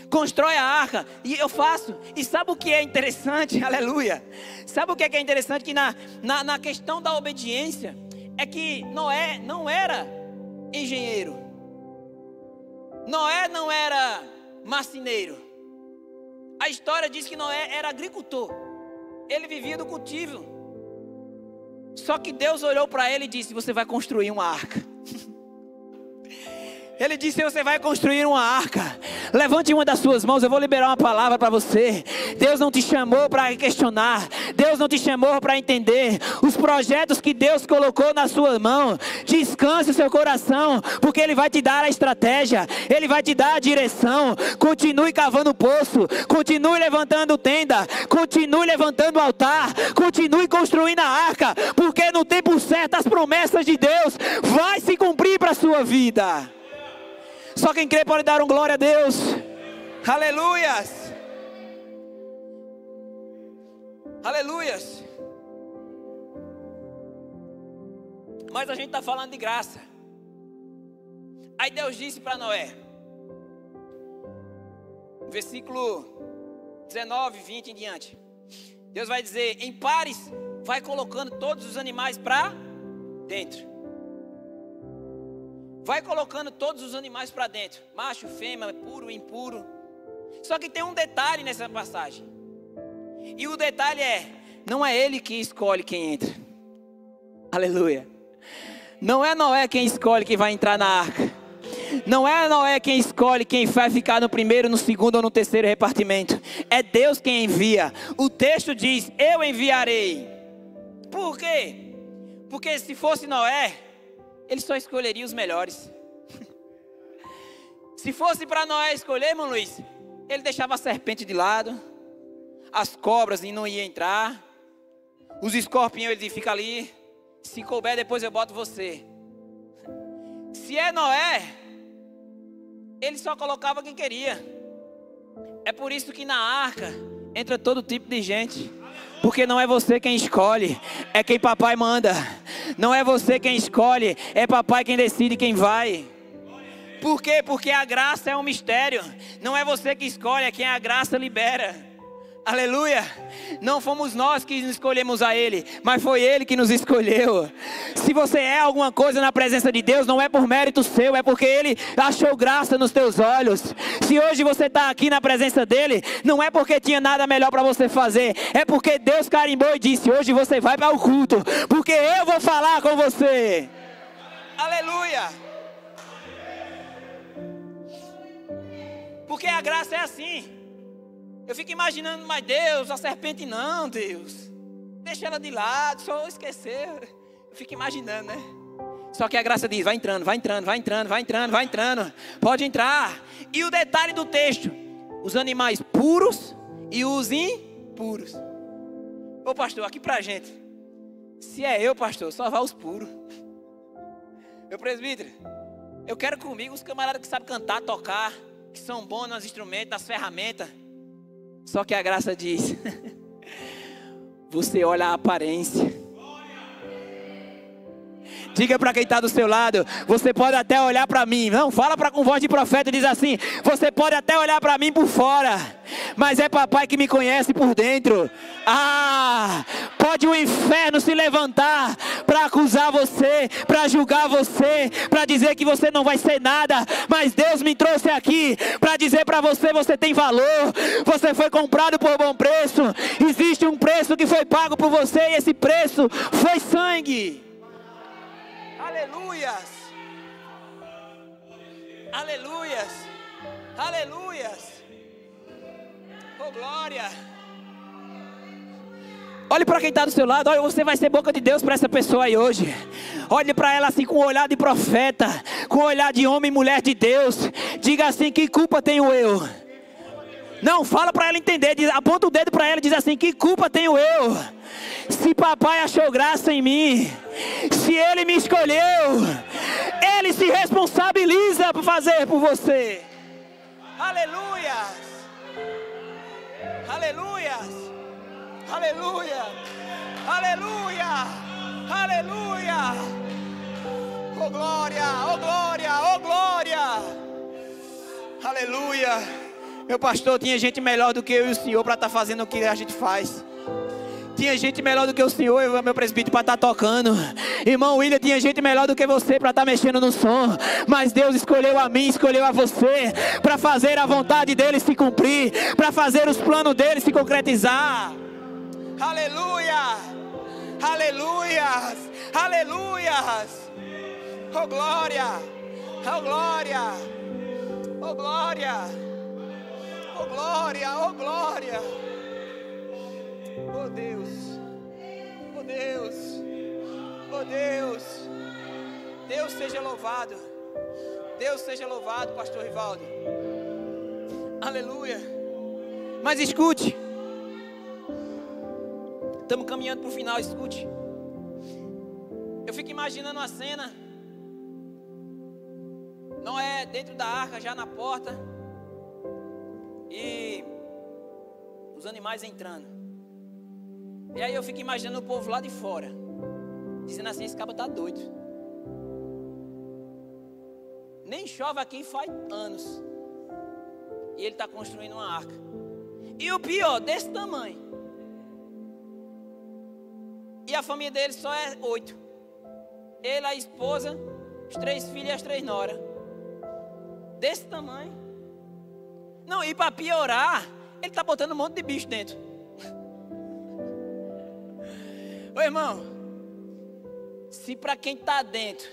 Constrói a arca e eu faço. E sabe o que é interessante? Aleluia. Sabe o que é interessante? Que na questão da obediência, é que Noé não era engenheiro. Noé não era marceneiro. A história diz que Noé era agricultor. Ele vivia do cultivo. Só que Deus olhou para ele e disse, você vai construir uma arca. Ele disse, você vai construir uma arca. Levante uma das suas mãos, eu vou liberar uma palavra para você. Deus não te chamou para questionar. Deus não te chamou para entender. Os projetos que Deus colocou na sua mão, descanse o seu coração, porque Ele vai te dar a estratégia. Ele vai te dar a direção. Continue cavando poço. Continue levantando tenda. Continue levantando altar. Continue construindo a arca, porque no tempo certo as promessas de Deus vai se cumprir para a sua vida. Só quem crê pode dar um glória a Deus. Aleluias. Aleluias. Mas a gente está falando de graça. Aí Deus disse para Noé, versículo 19, 20 em diante. Deus vai dizer, em pares, vai colocando todos os animais para dentro. Vai colocando todos os animais para dentro. Macho, fêmea, puro, impuro. Só que tem um detalhe nessa passagem. E o detalhe não é ele que escolhe quem entra. Aleluia. Não é Noé quem escolhe quem vai entrar na arca. Não é Noé quem escolhe quem vai ficar no primeiro, no segundo ou no terceiro repartimento. É Deus quem envia. O texto diz, eu enviarei. Por quê? Porque se fosse Noé, ele só escolheria os melhores. Se fosse para Noé escolher, irmão Luiz, ele deixava a serpente de lado, as cobras não iam entrar, os escorpiões ele fica ali, se couber depois eu boto você. Se é Noé, ele só colocava quem queria. É por isso que na arca entra todo tipo de gente. Porque não é você quem escolhe, é quem papai manda. Não é você quem escolhe, é papai quem decide quem vai. Por quê? Porque a graça é um mistério. Não é você que escolhe, é quem a graça libera. Aleluia. Não fomos nós que escolhemos a Ele, mas foi Ele que nos escolheu. Se você é alguma coisa na presença de Deus, não é por mérito seu, é porque Ele achou graça nos teus olhos. Se hoje você está aqui na presença dEle, não é porque tinha nada melhor para você fazer, é porque Deus carimbou e disse, hoje você vai para o culto, porque eu vou falar com você. Aleluia. Porque a graça é assim. Eu fico imaginando, mas Deus, a serpente não, Deus. Deixa ela de lado, só esquecer. Eu fico imaginando, né? Só que a graça diz, vai entrando, vai entrando, vai entrando, vai entrando, vai entrando. Pode entrar. E o detalhe do texto, os animais puros e os impuros. Ô pastor, aqui pra gente. Se é eu, pastor, só vá os puros. Meu presbítero, eu quero comigo os camaradas que sabem cantar, tocar, que são bons nos instrumentos, nas ferramentas. Só que a graça diz, você olha a aparência. Diga para quem está do seu lado, você pode até olhar para mim, não, fala com voz de profeta e diz assim, você pode até olhar para mim por fora, mas é papai que me conhece por dentro. Pode o inferno se levantar para acusar você, para julgar você, para dizer que você não vai ser nada, mas Deus me trouxe aqui para dizer para você, você tem valor, você foi comprado por bom preço, existe um preço que foi pago por você e esse preço foi sangue. Aleluias, aleluias, aleluias, oh glória. Olhe para quem está do seu lado, olha, você vai ser boca de Deus para essa pessoa aí hoje. Olhe para ela assim com um olhar de profeta, com um olhar de homem e mulher de Deus. Diga assim, que culpa tenho eu? Não, fala para ela entender, aponta o dedo para ela e diz assim, que culpa tenho eu? Se papai achou graça em mim, se ele me escolheu, ele se responsabiliza por fazer por você. Aleluia, aleluia, aleluia, aleluia, aleluia. Oh glória, oh glória, oh glória. Aleluia. Meu pastor, tinha gente melhor do que eu e o senhor para estar fazendo o que a gente faz. Tinha gente melhor do que o senhor e o meu presbítero para estar tocando. Irmão William, tinha gente melhor do que você para estar mexendo no som. Mas Deus escolheu a mim, escolheu a você para fazer a vontade dele se cumprir, para fazer os planos dele se concretizar. Aleluia, aleluias, aleluias. Oh glória, oh glória, oh glória. Oh glória, oh glória. Oh Deus, oh Deus, oh Deus. Deus seja louvado. Deus seja louvado, pastor Rivaldo. Aleluia. Mas escute, estamos caminhando para o final, escute. Eu fico imaginando a cena. Noé dentro da arca, já na porta. E os animais entrando. E aí eu fico imaginando o povo lá de fora, dizendo assim, esse cara tá doido. Nem chove aqui faz anos. E ele está construindo uma arca. E o pior, desse tamanho. E a família dele só é 8. Ele, a esposa, os 3 filhos e as 3 noras. Desse tamanho. Não, e para piorar, ele está botando um monte de bicho dentro. Ô irmão, se para quem está dentro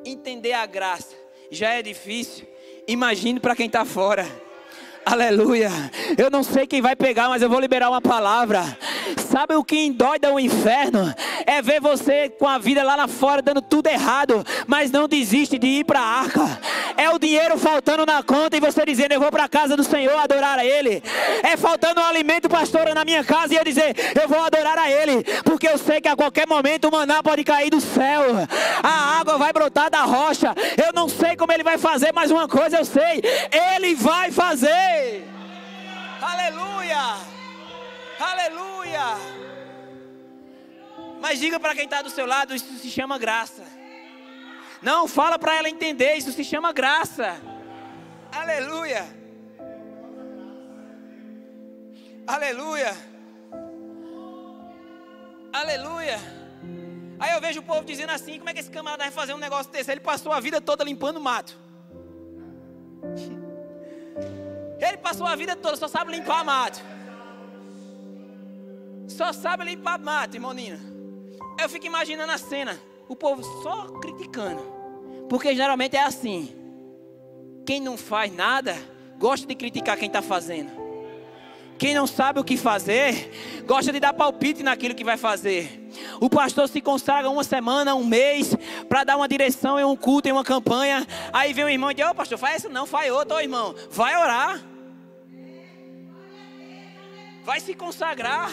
entender a graça já é difícil, imagine para quem está fora. Aleluia. Eu não sei quem vai pegar, mas eu vou liberar uma palavra. Sabe o que endoida o inferno? É ver você com a vida lá fora dando tudo errado, mas não desiste de ir para a arca. É o dinheiro faltando na conta e você dizendo, eu vou para a casa do Senhor adorar a Ele. É faltando um alimento, pastora, na minha casa, e eu dizer, eu vou adorar a Ele, porque eu sei que a qualquer momento o maná pode cair do céu, a água vai brotar da rocha. Eu não sei como Ele vai fazer, mas uma coisa eu sei, Ele vai fazer. Aleluia, aleluia. Mas diga para quem está do seu lado, isso se chama graça. Não, fala para ela entender, isso se chama graça. Aleluia, aleluia, aleluia. Aí eu vejo o povo dizendo assim, como é que esse camarada vai fazer um negócio desse? Ele passou a vida toda limpando mato. Ele passou a vida toda, só sabe limpar mato. Só sabe limpar mato, irmão Nina. Eu fico imaginando a cena, o povo só criticando. Porque geralmente é assim. Quem não faz nada, gosta de criticar quem está fazendo. Quem não sabe o que fazer, gosta de dar palpite naquilo que vai fazer. O pastor se consagra uma semana, um mês, para dar uma direção em um culto, em uma campanha. Aí vem um irmão e diz, ô pastor, faz isso não, faz outro, ô irmão. Vai orar. Vai se consagrar.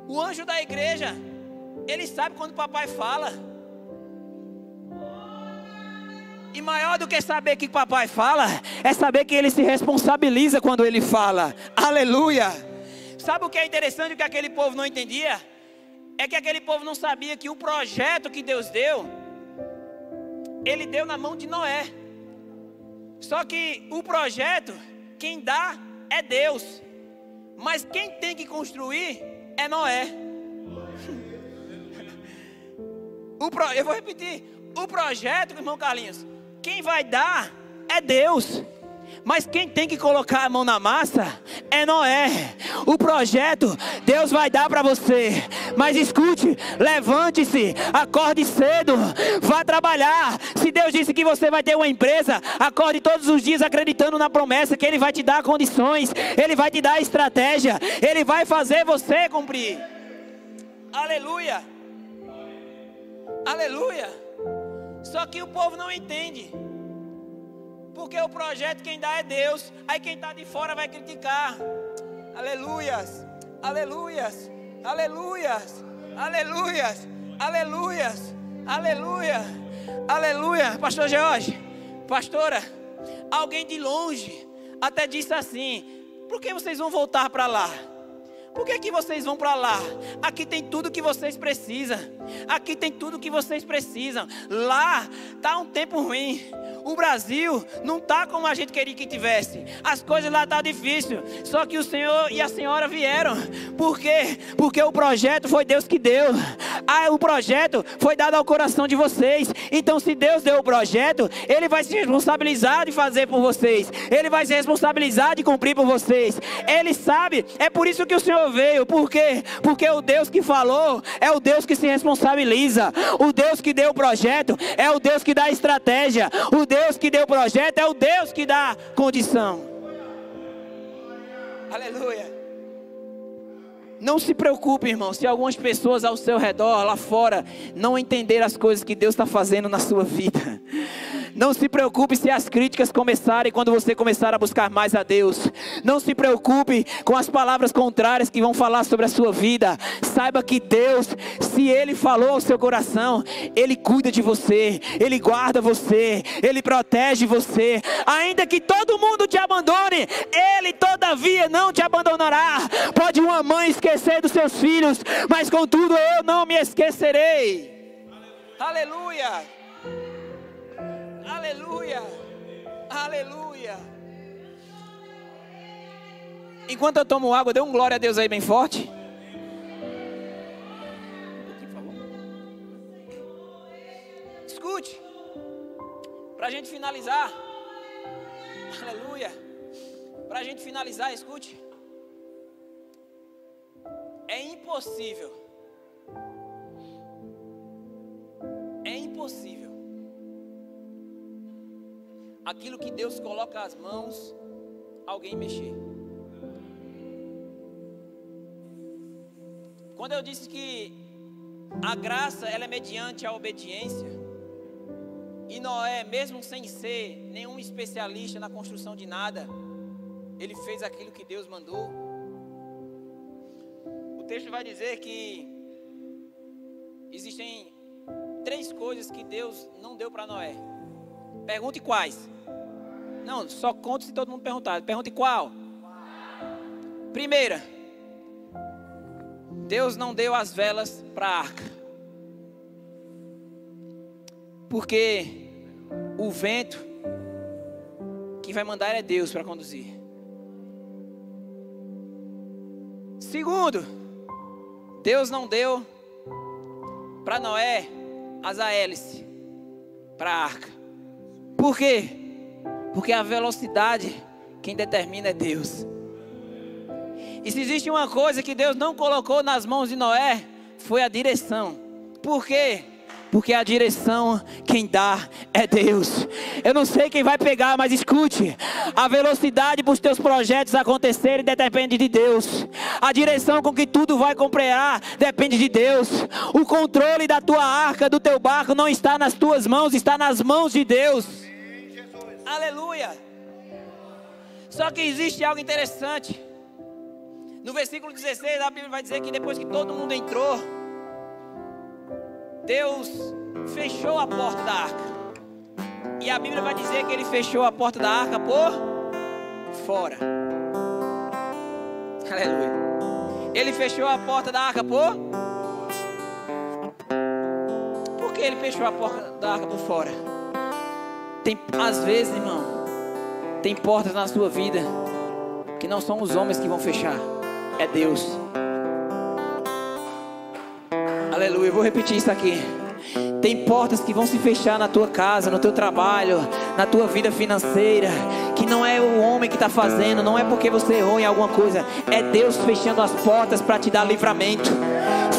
O anjo da igreja, ele sabe quando o papai fala. E maior do que saber que o papai fala, é saber que ele se responsabiliza quando ele fala. Aleluia. Sabe o que é interessante, o que aquele povo não entendia? É que aquele povo não sabia que o projeto que Deus deu, Ele deu na mão de Noé. Só que o projeto, quem dá é Deus. Mas quem tem que construir é Noé. Eu vou repetir. O projeto, irmão Carlinhos, quem vai dar é Deus. Mas quem tem que colocar a mão na massa é Noé. O projeto Deus vai dar para você. Mas escute, levante-se, acorde cedo, vá trabalhar. Se Deus disse que você vai ter uma empresa, acorde todos os dias acreditando na promessa que Ele vai te dar condições, Ele vai te dar estratégia, Ele vai fazer você cumprir. Aleluia. Aleluia. Só que o povo não entende. Porque o projeto quem dá é Deus. Aí quem está de fora vai criticar. Aleluias, aleluias, aleluias, aleluias, aleluias, aleluia, aleluia. Pastor George, pastora, alguém de longe até disse assim, por que vocês vão voltar para lá? Por que vocês vão para lá? Aqui tem tudo que vocês precisam. Aqui tem tudo que vocês precisam. Lá está um tempo ruim. O Brasil não está como a gente queria que tivesse. As coisas lá estão difíceis. Só que o Senhor e a senhora vieram. Por quê? Porque o projeto foi Deus que deu. O projeto foi dado ao coração de vocês. Então se Deus deu o projeto, Ele vai se responsabilizar de fazer por vocês. Ele vai se responsabilizar de cumprir por vocês. Ele sabe. É por isso que o Senhor veio. Por quê? Porque o Deus que falou é o Deus que se responsabiliza. O Deus que deu o projeto é o Deus que dá estratégia. O Deus que deu o projeto é o Deus que dá condição. Aleluia. Não se preocupe, irmão, se algumas pessoas ao seu redor, lá fora, não entenderem as coisas que Deus está fazendo na sua vida. Não se preocupe se as críticas começarem quando você começar a buscar mais a Deus. Não se preocupe com as palavras contrárias que vão falar sobre a sua vida. Saiba que Deus, se Ele falou ao seu coração, Ele cuida de você, Ele guarda você, Ele protege você. Ainda que todo mundo te abandone, Ele todavia não te abandonará. Pode uma mãe esquecer dos seus filhos, mas contudo eu não me esquecerei. Aleluia. Aleluia, aleluia. Enquanto eu tomo água, dê um glória a Deus aí bem forte. Escute, para a gente finalizar. Aleluia. Para a gente finalizar, escute. É impossível. É impossível aquilo que Deus coloca as mãos, alguém mexer. Quando eu disse que a graça, ela é mediante a obediência, e Noé, mesmo sem ser nenhum especialista na construção de nada, ele fez aquilo que Deus mandou. O texto vai dizer que existem 3 coisas que Deus não deu para Noé. Pergunte quais. Não, só conto se todo mundo perguntar. Pergunte qual. Primeira, Deus não deu as velas para a arca, porque o vento que vai mandar é Deus para conduzir. Segundo, Deus não deu para Noé asa hélice para a arca. Por quê? Porque a velocidade quem determina é Deus. E se existe uma coisa que Deus não colocou nas mãos de Noé, foi a direção. Por quê? Porque a direção quem dá é Deus. Eu não sei quem vai pegar, mas escute. A velocidade para os teus projetos acontecerem depende de Deus. A direção com que tudo vai cooperar depende de Deus. O controle da tua arca, do teu barco não está nas tuas mãos, está nas mãos de Deus. Aleluia. Só que existe algo interessante. No versículo 16, a Bíblia vai dizer que depois que todo mundo entrou, Deus fechou a porta da arca. E a Bíblia vai dizer que Ele fechou a porta da arca por fora. Aleluia. Ele fechou a porta da arca por que Ele fechou a porta da arca por fora? Às vezes, irmão, tem portas na sua vida que não são os homens que vão fechar, é Deus. Aleluia, eu vou repetir isso aqui. Tem portas que vão se fechar na tua casa, no teu trabalho, na tua vida financeira, que não é o homem que está fazendo, não é porque você errou em alguma coisa, é Deus fechando as portas para te dar livramento.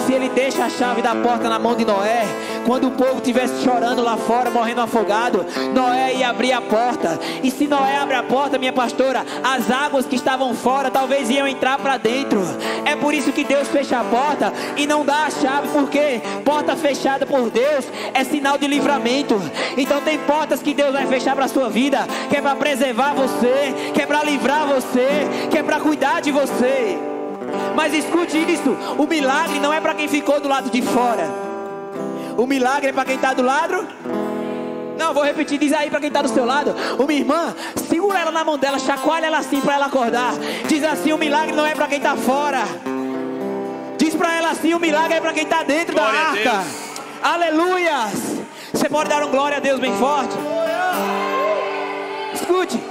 Se Ele deixa a chave da porta na mão de Noé, quando o povo estivesse chorando lá fora, morrendo afogado, Noé ia abrir a porta. E se Noé abre a porta, minha pastora, as águas que estavam fora talvez iam entrar para dentro. É por isso que Deus fecha a porta e não dá a chave, porque porta fechada por Deus é sinal de livramento. Então tem portas que Deus vai fechar para a sua vida, que é para preservar você, que é para livrar você, que é para cuidar de você. Mas escute isso, o milagre não é para quem ficou do lado de fora. O milagre é para quem está do lado. Não, vou repetir, diz aí para quem está do seu lado. Uma irmã, segura ela na mão dela, chacoalha ela assim para ela acordar. Diz assim, o milagre não é para quem está fora. Diz para ela assim, o milagre é para quem está dentro glória da arca. Aleluias. Você pode dar um glória a Deus bem forte? Escute.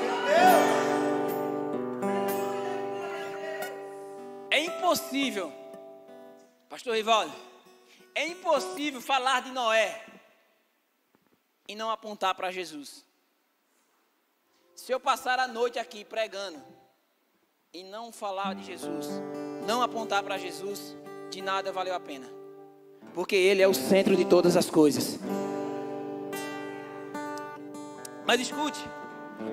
É impossível, pastor Rivaldo, é impossível falar de Noé e não apontar para Jesus. Se eu passar a noite aqui pregando e não falar de Jesus, não apontar para Jesus, de nada valeu a pena, porque Ele é o centro de todas as coisas. Mas escute,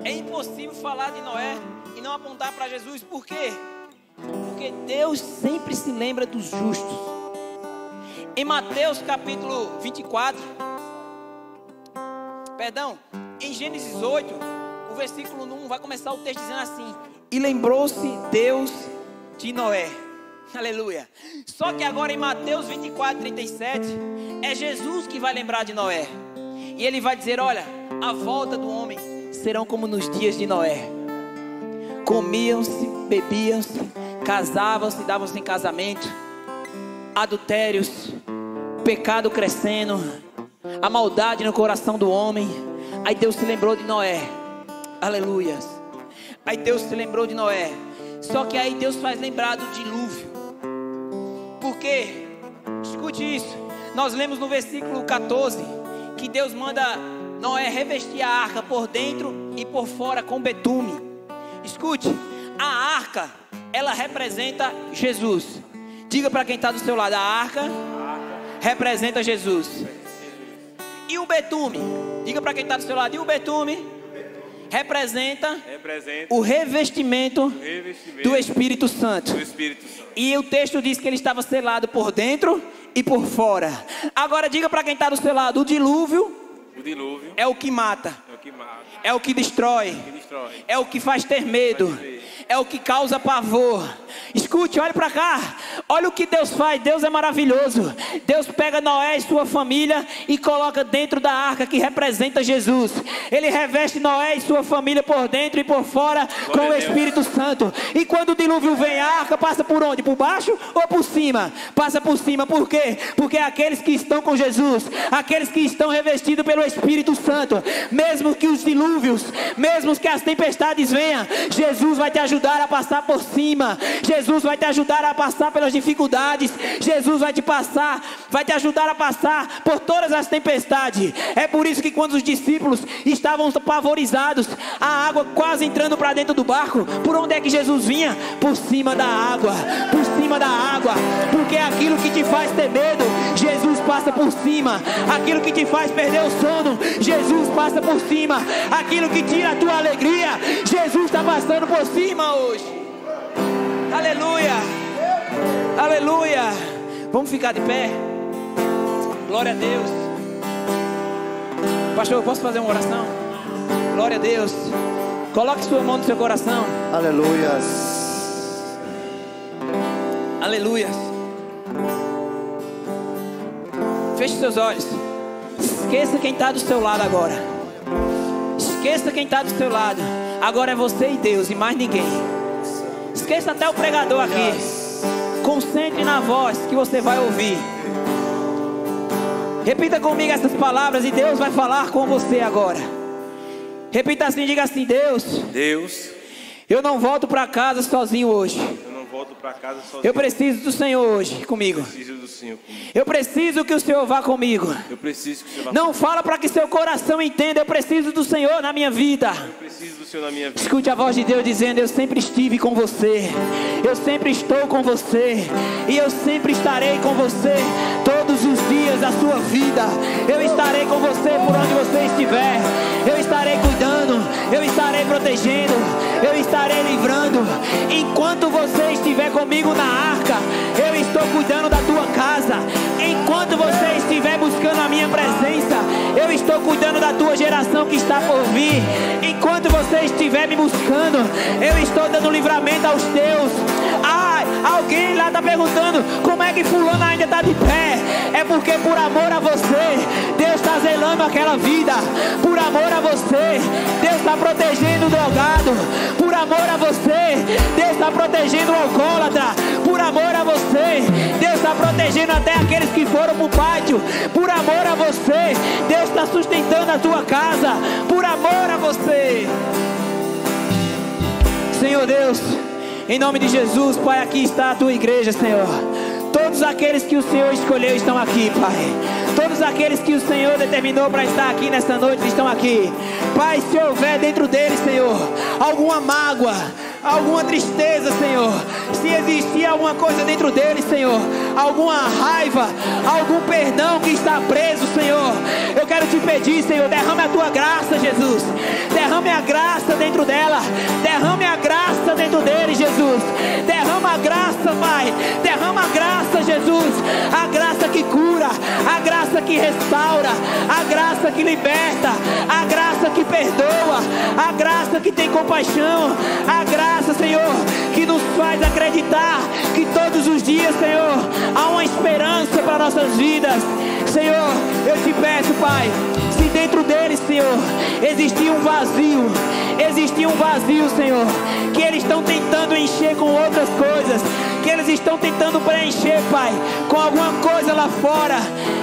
é impossível falar de Noé e não apontar para Jesus. Por quê? Porque Deus sempre se lembra dos justos. Em Mateus capítulo 24, em Gênesis 8, o versículo 1 vai começar o texto dizendo assim: e lembrou-se Deus de Noé. Aleluia. Só que agora em Mateus 24, 37, é Jesus que vai lembrar de Noé. E Ele vai dizer, olha, a volta do homem serão como nos dias de Noé. Comiam-se, bebiam-se, casavam-se, davam-se em casamento, adultérios, pecado crescendo, a maldade no coração do homem. Aí Deus se lembrou de Noé. Aleluias. Aí Deus se lembrou de Noé. Só que aí Deus faz lembrar do dilúvio. Por quê? Escute isso. Nós lemos no versículo 14 que Deus manda Noé revestir a arca por dentro e por fora com betume. Escute, a arca, ela representa Jesus. Diga para quem está do seu lado, a arca representa Jesus. E o betume? Diga para quem está do seu lado, e o betume? representa o revestimento do Espírito Santo. E o texto diz que ele estava selado por dentro e por fora. Agora diga para quem está do seu lado: o dilúvio é o que mata, é o que destrói, é o que faz ter medo, é o que causa pavor. Escute, olhe para cá. Olha o que Deus faz. Deus é maravilhoso. Deus pega Noé e sua família e coloca dentro da arca que representa Jesus. Ele reveste Noé e sua família por dentro e por fora com o Espírito Santo. E quando o dilúvio vem, a arca passa por onde? Por baixo ou por cima? Passa por cima. Por quê? Porque aqueles que estão com Jesus, aqueles que estão revestidos pelo Espírito Santo, mesmo que os dilúvios, mesmo que as tempestades venham, Jesus vai te ajudar a passar por cima. Jesus vai te ajudar a passar pelas dificuldades. Jesus vai te ajudar a passar por todas as tempestades. É por isso que quando os discípulos estavam pavorizados, a água quase entrando para dentro do barco, por onde é que Jesus vinha? Por cima da água, por cima da água. Porque aquilo que te faz ter medo, Jesus passa por cima. Aquilo que te faz perder o sono, Jesus passa por cima. Aquilo que tira a tua alegria, Jesus está passando por cima hoje. Aleluia, aleluia. Vamos ficar de pé. Glória a Deus. Pastor, eu posso fazer uma oração? Glória a Deus. Coloque sua mão no seu coração. Aleluias. Aleluias. Feche seus olhos. Esqueça quem está do seu lado agora. Esqueça quem está do seu lado. Agora é você e Deus e mais ninguém. Esqueça até o pregador aqui. Concentre na voz que você vai ouvir. Repita comigo essas palavras e Deus vai falar com você agora. Repita assim, diga assim: Deus, eu não volto para casa sozinho hoje. Eu preciso do Senhor hoje comigo. Eu preciso que o Senhor vá comigo. Não fala para que seu coração entenda. Eu preciso do Senhor na minha vida. Escute a voz de Deus dizendo: eu sempre estive com você. Eu sempre estou com você. E eu sempre estarei com você todos os dias da sua vida. Eu estarei com você por onde você estiver. Eu estarei cuidando. Eu estarei protegendo. Eu estarei livrando. Enquanto você estiver comigo na arca, eu estou cuidando da tua casa. Enquanto você estiver buscando a minha presença, eu estou cuidando da tua geração que está por vir. Enquanto você estiver me buscando, eu estou dando livramento aos teus. Alguém lá está perguntando: como é que fulano ainda está de pé? É porque por amor a você, Deus está zelando aquela vida. Por amor a você, Deus está protegendo o drogado. Por amor a você, Deus está protegendo o alcoólatra. Por amor a você, Deus está protegendo até aqueles que foram para o pátio. Por amor a você, Deus está sustentando a tua casa. Por amor a você. Senhor Deus, em nome de Jesus, Pai, aqui está a tua igreja, Senhor. Todos aqueles que o Senhor escolheu estão aqui, Pai. Todos aqueles que o Senhor determinou para estar aqui nesta noite estão aqui. Pai, se houver dentro deles, Senhor, alguma mágoa, alguma tristeza, Senhor, se existir alguma coisa dentro deles, Senhor, alguma raiva, algum perdão que está preso, Senhor, eu quero te pedir, Senhor, derrame a tua graça, Jesus. Derrame a graça dentro dela. Derrame a graça dentro dele, Jesus. Derrama a graça, Pai. Derrama a graça, Jesus. A graça que cura, a graça que restaura, a graça que liberta, a graça que perdoa, a graça que tem compaixão, a graça, Senhor, que nos faz acreditar que todos os dias, Senhor, há uma esperança para nossas vidas. Senhor, eu te peço, Pai, se dentro deles, Senhor, existia um vazio, Senhor, que eles estão tentando encher com outras coisas, que eles estão tentando preencher, Pai, com alguma coisa lá fora,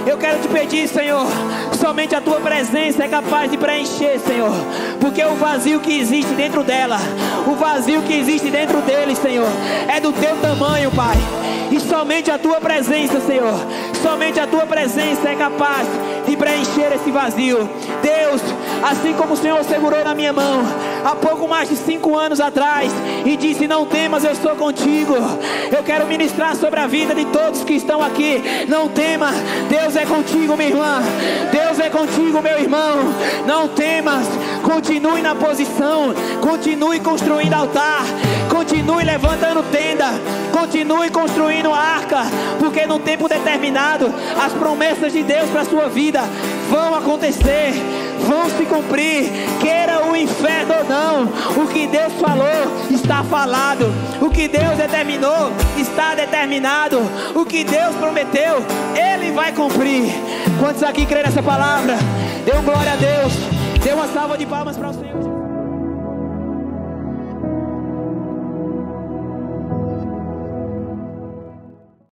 eu quero te pedir, Senhor, somente a tua presença é capaz de preencher, Senhor, porque o vazio que existe dentro dela, o vazio que existe dentro dele, Senhor, é do teu tamanho, Pai. E somente a tua presença, Senhor, somente a tua presença é capaz de preencher esse vazio. Deus, assim como o Senhor segurou na minha mão há pouco mais de 5 anos atrás e disse: não temas, eu estou contigo. Eu quero ministrar sobre a vida de todos que estão aqui. Não tema, Deus é contigo, minha irmã. Deus é contigo, meu irmão. Não temas, continue na posição, continue construindo altar, continue levantando tenda, continue construindo arca, porque no tempo determinado as promessas de Deus para a sua vida vão acontecer, vão se cumprir, queira o inferno ou não. O que Deus falou está falado, o que Deus determinou está determinado, o que Deus prometeu Ele vai cumprir. Quantos aqui creem nessa palavra? Dê um glória a Deus, dê uma salva de palmas para o Senhor.